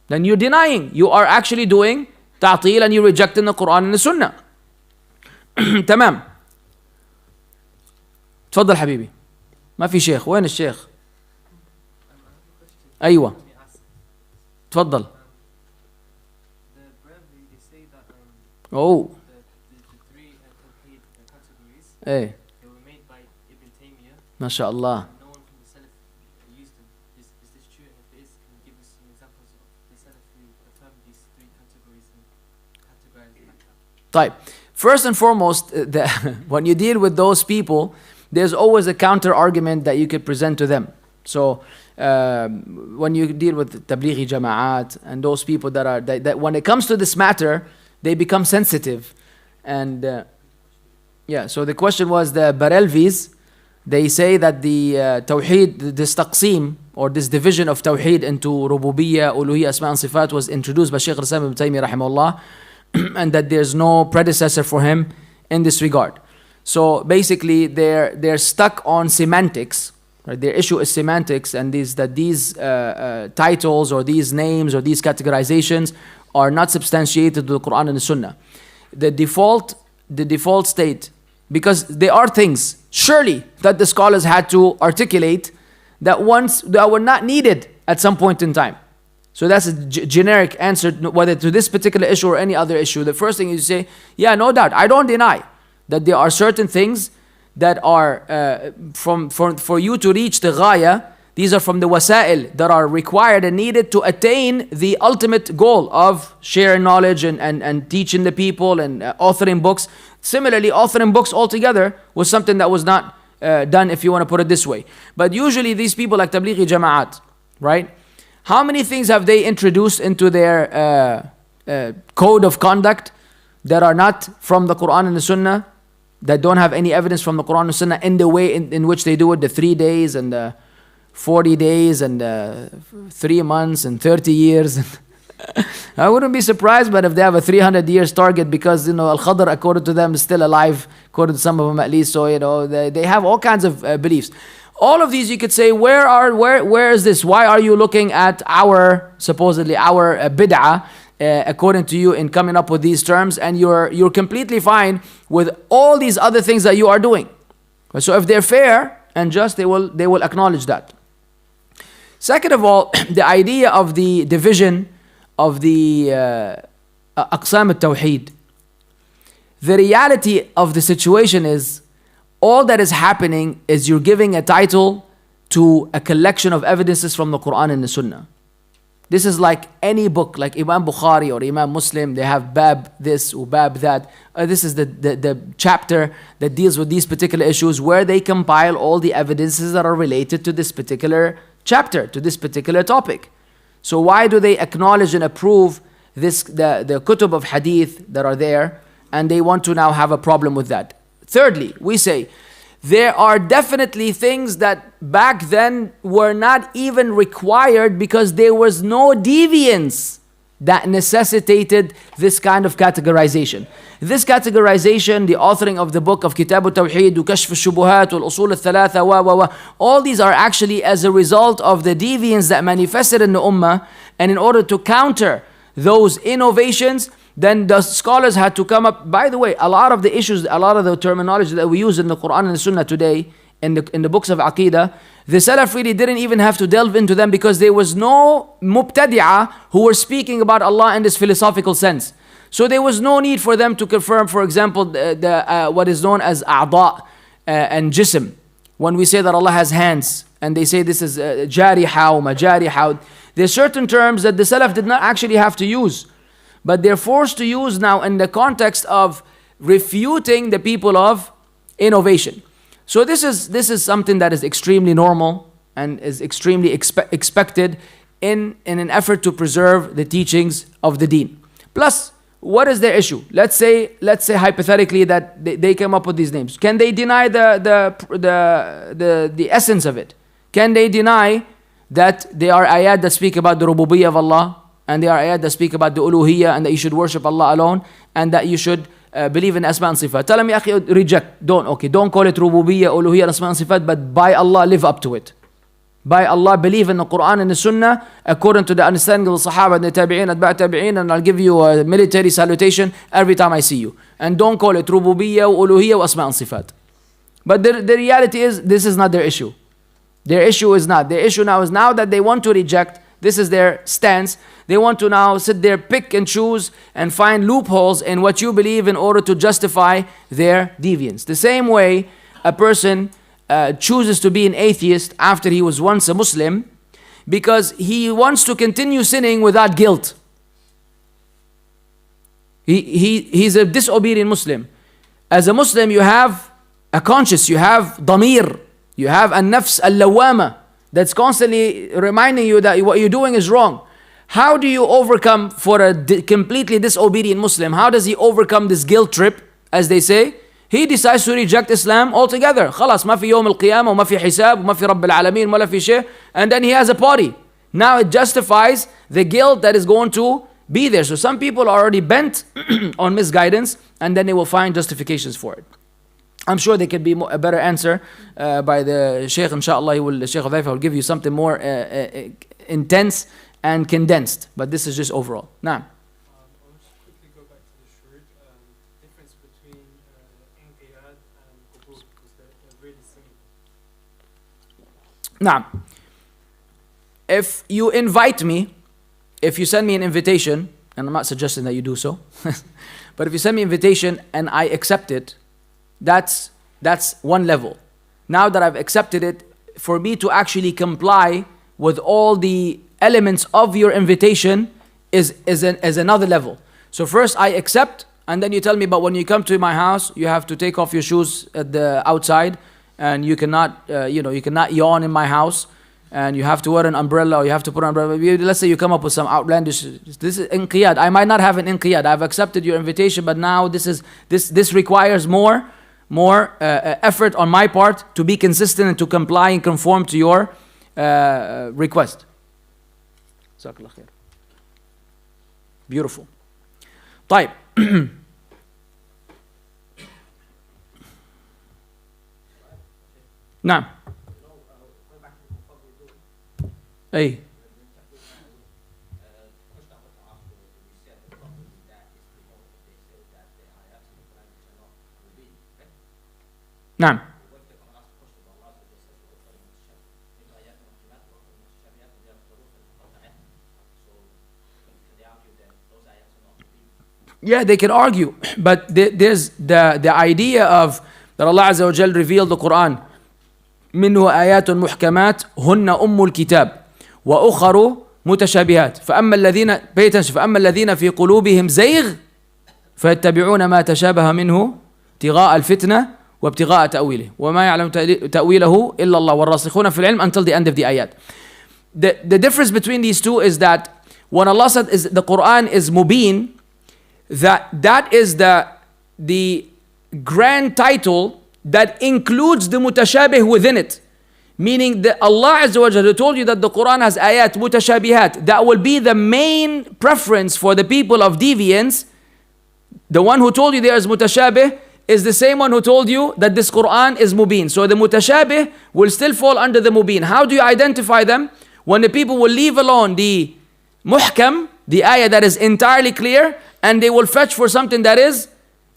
Then you're denying. You are actually doing تعطيل, and you rejecting the Quran and the Sunnah. تمام. تفضل حبيبي. ما في شيخ. وين الشيخ؟ أيوة. تفضل. Oh. ايه. ما شاء الله. طيب. First and foremost, when you deal with those people, there's always a counter argument that you could present to them. So when you deal with Tablighi Jama'at and those people that when it comes to this matter, they become sensitive. And so the question was the Barelvis, they say that the Tawheed, this taqsim, or this division of Tawheed into Rububiyyah, Uluhiyyah, Asma and Sifat was introduced by Shaykh al-Islam ibn Taymiyyah rahimahullah, and that there's no predecessor for him in this regard. So basically they're stuck on semantics. Right? Their issue is semantics, and these titles or these names or these categorizations are not substantiated to the Quran and the Sunnah. The default state, because there are things surely that the scholars had to articulate that were not needed at some point in time. So that's a generic answer, whether to this particular issue or any other issue. The first thing you say, yeah, no doubt, I don't deny that there are certain things that are for you to reach the ghaya. These are from the wasa'il that are required and needed to attain the ultimate goal of sharing knowledge and teaching the people and authoring books. Similarly, authoring books altogether was something that was not done, if you want to put it this way. But usually these people like Tablighi Jama'at, right? How many things have they introduced into their code of conduct that are not from the Quran and the Sunnah, that don't have any evidence from the Quran and the Sunnah in the way in which they do it, the 3 days and the 40 days and 3 months and 30 years. I wouldn't be surprised, but if they have a 300 years target, because Al-Khadr, according to them, is still alive, according to some of them at least. So they have all kinds of beliefs. All of these you could say, where is this? Why are you looking at supposedly our bid'ah, according to you, in coming up with these terms, and you're completely fine with all these other things that you are doing? So if they're fair and just, they will acknowledge that. Second of all, the idea of the division of the Aqsam al-Tawheed. The reality of the situation is, all that is happening is you're giving a title to a collection of evidences from the Quran and the Sunnah. This is like any book, like Imam Bukhari or Imam Muslim, they have bab this or bab that. This is the chapter that deals with these particular issues, where they compile all the evidences that are related to this particular chapter, to this particular topic. So why do they acknowledge and approve the kutub of hadith that are there, and they want to now have a problem with that? Thirdly, we say there are definitely things that back then were not even required, because there was no deviance that necessitated this kind of categorization. This categorization, the authoring of the book of Kitab al-Tawheed, Kashf al-Shubuhat, Al-Usul al-Thalatha, all these are actually as a result of the deviance that manifested in the Ummah, and in order to counter those innovations, then the scholars had to come up. By the way, a lot of the issues, a lot of the terminology that we use in the Quran and the Sunnah today, in the books of Aqeedah, the Salaf really didn't even have to delve into them, because there was no Mubtadi'ah who were speaking about Allah in this philosophical sense. So there was no need for them to confirm, for example, what is known as A'da and Jism. When we say that Allah has hands, and they say this is Jariha or Majariha, there are certain terms that the Salaf did not actually have to use, but they're forced to use now in the context of refuting the people of innovation. So this is something that is extremely normal and is extremely expected in an effort to preserve the teachings of the deen. Plus, what is their issue? Let's say hypothetically that they came up with these names. Can they deny the essence of it? Can they deny that there are ayat that speak about the rububiyyah of Allah, and there are ayat that speak about the uluhiyyah, and that you should worship Allah alone, and that you should believe in asma and sifat? Tell them, ya akhi, reject. Don't call it rububiyyah, uluhiyyah, asma and sifat, but by Allah, live up to it. by Allah, believe in the Quran and the Sunnah according to the understanding of the Sahaba and the Tabi'een, Atba' Tabi'een, and I'll give you a military salutation every time I see you. And don't call it Rububiyyah, Uluhiyyah, Asma' and Sifat. But the reality is, this is not their issue. Their issue is not. Their issue now is now that they want to reject, this is their stance, they want to now sit there, pick and choose, and find loopholes in what you believe in order to justify their deviance. The same way a person chooses to be an atheist after he was once a Muslim because he wants to continue sinning without guilt. He's a disobedient Muslim. As a Muslim, you have a conscience, you have damir, you have a nafs al-lawama that's constantly reminding you that what you're doing is wrong. How do you overcome for a completely disobedient Muslim? How does he overcome this guilt trip, as they say? He decides to reject Islam altogether. خلاص ما في يوم القيامة وما في حساب وما في رب العالمين ولا في شيء. And then he has a party. Now it justifies the guilt that is going to be there. So some people are already bent on misguidance, and then they will find justifications for it. I'm sure there could be a better answer by the Shaykh. Inshallah, Shaykh Hudhaifa will give you something more intense and condensed. But this is just overall. Now. I want to quickly go back to the shurut. Difference between inqiyad and qubul, because they're really similar. Now, if you invite me, if you send me an invitation, and I'm not suggesting that you do so, but if you send me an invitation and I accept it, that's one level. Now that I've accepted it, for me to actually comply with all the elements of your invitation is another level. So first I accept, and then you tell me, but when you come to my house, you have to take off your shoes at the outside, and you cannot yawn in my house, and you have to wear an umbrella, or you have to put an umbrella. Let's say you come up with some outlandish. This is inqiyad. I might not have an inqiyad. I've accepted your invitation, but now this requires more effort on my part to be consistent and to comply and conform to your request. Jazakallah khair. Beautiful. طيب. نعم. أي. نعم. Yeah, they can argue, but there's the idea of that Allah Azza wa Jal revealed the Quran. منه آيات محكمات هن أم الكتاب وأخر متشابهات فأما الذين في قلوبهم زيغ فيتبعون ما تشابه منه ابتغاء الفتنة وابتغاء تأويله وما يعلم تأويله إلا الله والراسخون في العلم until the end of the ayat. The difference between these two is that when Allah said the Quran is mubin, that is the grand title that includes the mutashabih within it. Meaning that Allah Azza wa Jalla told you that the Quran has ayat mutashabihat. That will be the main preference for the people of deviance. The one who told you there is mutashabih is the same one who told you that this Quran is mubin. So the mutashabih will still fall under the mubin. How do you identify them? When the people will leave alone the muhkam, the ayah that is entirely clear, and they will fetch for something that is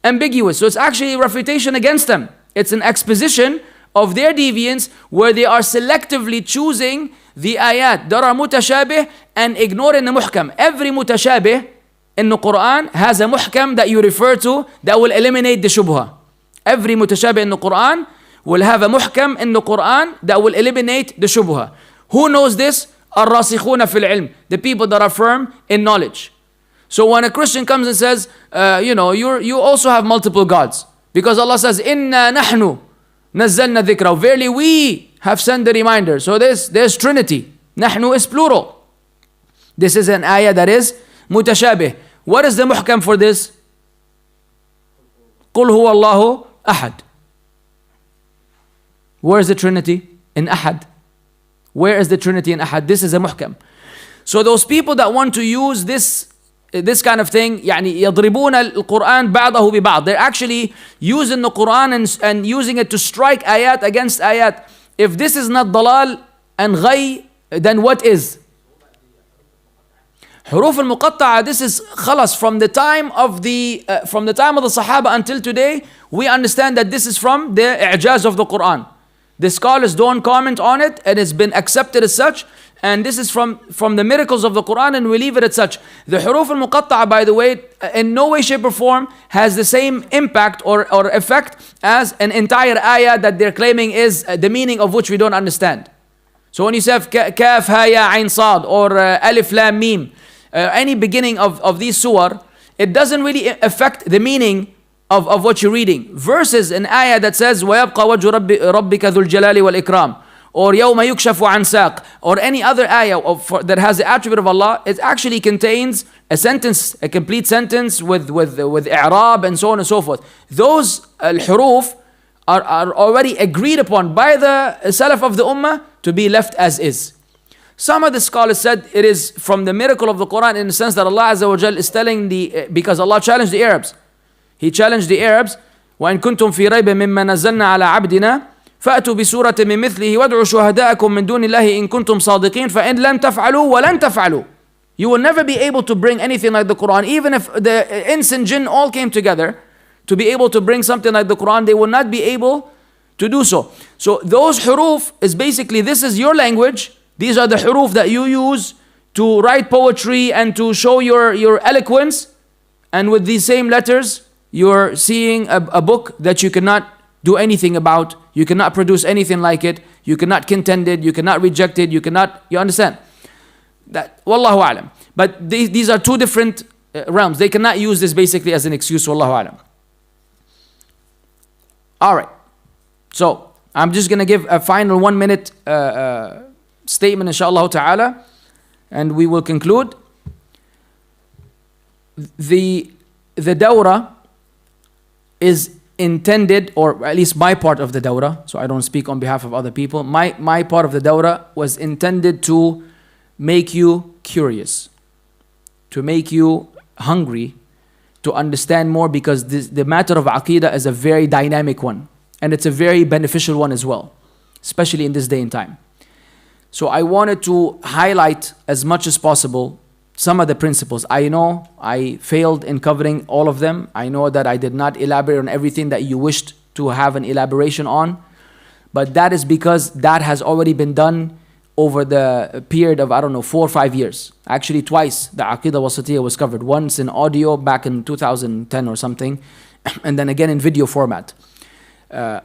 ambiguous. So it's actually a refutation against them. It's an exposition of their deviance where they are selectively choosing the ayat that are mutashabih and ignoring the muhkam. Every mutashabih in the Quran has a muhkam that you refer to that will eliminate the shubha. Every mutashabih in the Quran will have a muhkam in the Quran that will eliminate the shubha. Who knows this? Ar-rasikhuna fil ilm, the people that are firm in knowledge. So when a Christian comes and says, you also have multiple gods. Because Allah says, Inna nahnu nazzalna dhikra. Verily we have sent the reminder. So there's Trinity. Nahnu is plural. This is an ayah that is mutashabih. What is the muhkam for this? Qul huwa Allahu ahad. Where is the Trinity? In ahad. Where is the Trinity in ahad? This is a muhkam. So those people that want to use this kind of thing, يعني يضربون القرآن بعضه ببعض. They're actually using the Quran and using it to strike ayat against ayat. If this is not dalal and ghay, then what is? Huruf al-muqatta'a, this is khalas from the time of the Sahaba until today. We understand that this is from the i'jaz of the Quran. The scholars don't comment on it, and it's been accepted as such. And this is from the miracles of the Quran, and we leave it as such. The huruf al-muqatta'a, by the way, in no way, shape or form has the same impact or effect as an entire ayah that they're claiming is the meaning of which we don't understand. So when you say kaf, ha, ya, ayn, sad, or alif, lam, mim, any beginning of these surah, it doesn't really affect the meaning of what you're reading. Versus an ayah that says وَيَبْقَى وَجْهُ رَبِّكَ ذُو الْجَلَالِ وَالْإِكْرَامِ, or يَوْمَ يُكْشَفُ عَنْ سَاقٍ, or any other ayah that has the attribute of Allah, it actually contains a sentence, a complete sentence with i'rab and so on and so forth. Those al-huruf are already agreed upon by the Salaf of the Ummah to be left as is. Some of the scholars said it is from the miracle of the Quran in the sense that Allah Azza wa Jal is telling because Allah challenged the Arabs. He challenged the Arabs, وَإِن كُنْتُمْ فِي رَيْبٍ مِّمَّا نَزَّلْنَا عَلَىٰ عَبْدِنَا فَأْتُوا بِسُورَةٍ مِّن مِّثْلِهِ وَادْعُوا شُهَدَاءَكُم مِّن دُونِ اللَّهِ إِن كُنتُمْ صَادِقِينَ فَإِن لَمْ تَفْعَلُوا وَلَن تَفْعَلُوا. You will never be able to bring anything like the Quran. Even if the ins and jinn all came together to be able to bring something like the Quran, they will not be able to do so. So those huruf is basically, this is your language. These are the huruf that you use to write poetry and to show your eloquence. And with these same letters, you're seeing a book that you cannot do anything about. You cannot produce anything like it. You cannot contend it. You cannot reject it. You understand? That, wallahu alam. But these are two different realms. They cannot use this basically as an excuse, wallahu alam. Alright. So, I'm just going to give a final 1 minute statement, inshallah ta'ala, and we will conclude. The dawrah is intended, or at least my part of the dawrah, so I don't speak on behalf of other people, my part of the dawrah was intended to make you curious, to make you hungry, to understand more, because the matter of aqeedah is a very dynamic one, and it's a very beneficial one as well, especially in this day and time. So I wanted to highlight as much as possible some of the principles. I know I failed in covering all of them. I know that I did not elaborate on everything that you wished to have an elaboration on, but that is because that has already been done over the period of, 4 or 5 years. Actually twice the Aqeedah Waasitiyyah was covered. Once in audio back in 2010 or something, and then again in video format.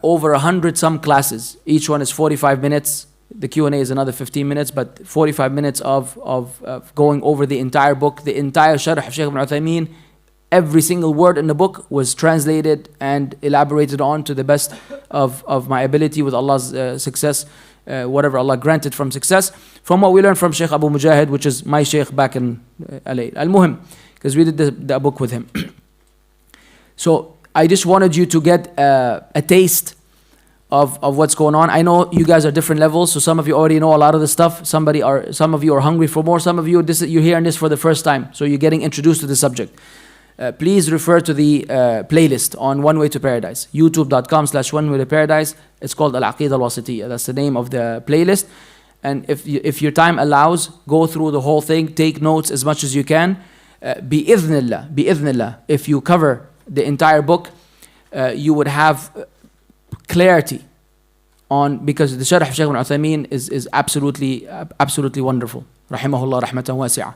Over 100 some classes. Each one is 45 minutes. The Q&A is another 15 minutes, but 45 minutes of going over the entire book, the entire Sharh of Shaykh ibn Uthaymeen. Every single word in the book was translated and elaborated on to the best of my ability with Allah's success, whatever Allah granted from success, from what we learned from Shaykh Abu Mujahid, which is my Shaykh back in LA. Al-Muhim, because we did the book with him. So I just wanted you to get a taste of what's going on. I know you guys are different levels, so some of you already know a lot of the stuff. Some of you are hungry for more. Some of you, you're hearing this for the first time, so you're getting introduced to the subject. Please refer to the playlist on One Way to Paradise, youtube.com/One Way to Paradise. It's called Al-Aqeedah Al-Waasitiyyah. That's the name of the playlist. And if your time allows, go through the whole thing, take notes as much as you can. Bi-idhnillah, if you cover the entire book, you would have clarity on, because the Sharh of Shaykh ibn Uthaymeen is absolutely wonderful. Rahimahullah rahmatan wasi'ah.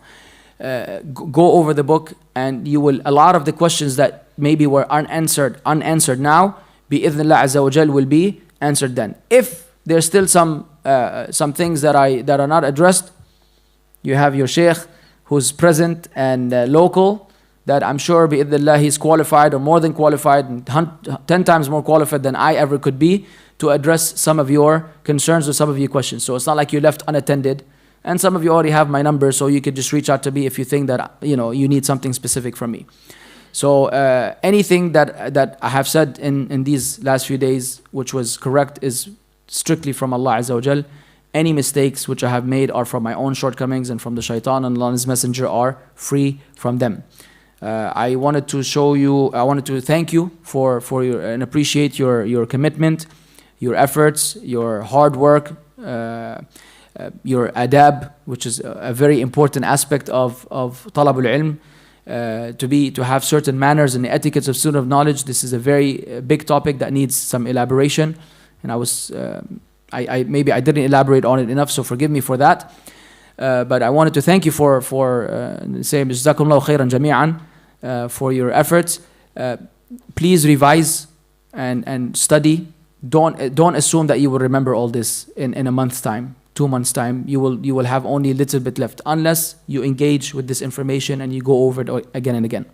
Go over the book, and you will, a lot of the questions that maybe were unanswered now, bi-idhnillah azza wa jal, will be answered then. If there's still some things that are not addressed, you have your Shaykh who's present and local, that I'm sure bi-idhnillah he's qualified, or more than qualified, and 10 times more qualified than I ever could be, to address some of your concerns or some of your questions. So it's not like you're left unattended. And some of you already have my number, so you could just reach out to me if you think that you need something specific from me. So anything that I have said in these last few days, which was correct, is strictly from Allah Azza wa Jal. Any mistakes which I have made are from my own shortcomings and from the shaitan, and Allah and His Messenger are free from them. I wanted to thank you for your, and appreciate your commitment, your efforts, your hard work. your adab, which is a very important aspect of talabul ilm, to have certain manners and etiquettes of student of knowledge. This is a very big topic that needs some elaboration, and I maybe I didn't elaborate on it enough, so forgive me for that. But I wanted to thank you for saying Jazakumullahu khairan jami'an for your efforts. Please revise and study. Don't assume that you will remember all this in a month's time, 2 months' time. You will have only a little bit left unless you engage with this information and you go over it again and again.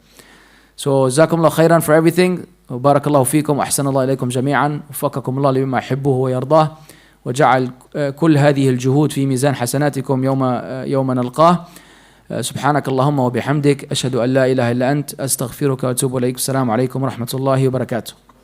So Jazakumullahu khairan for everything. Barakallahu fikum wa ahsanallahu ilaykum jami'an. Wafaqakum Allah lima yuhibbuhu wa yardah. وجعل كل هذه الجهود في ميزان حسناتكم يوم نلقاه. سبحانك اللهم وبحمدك أشهد أن لا إله إلا أنت أستغفرك وأتوب إليك. السلام عليكم ورحمة الله وبركاته.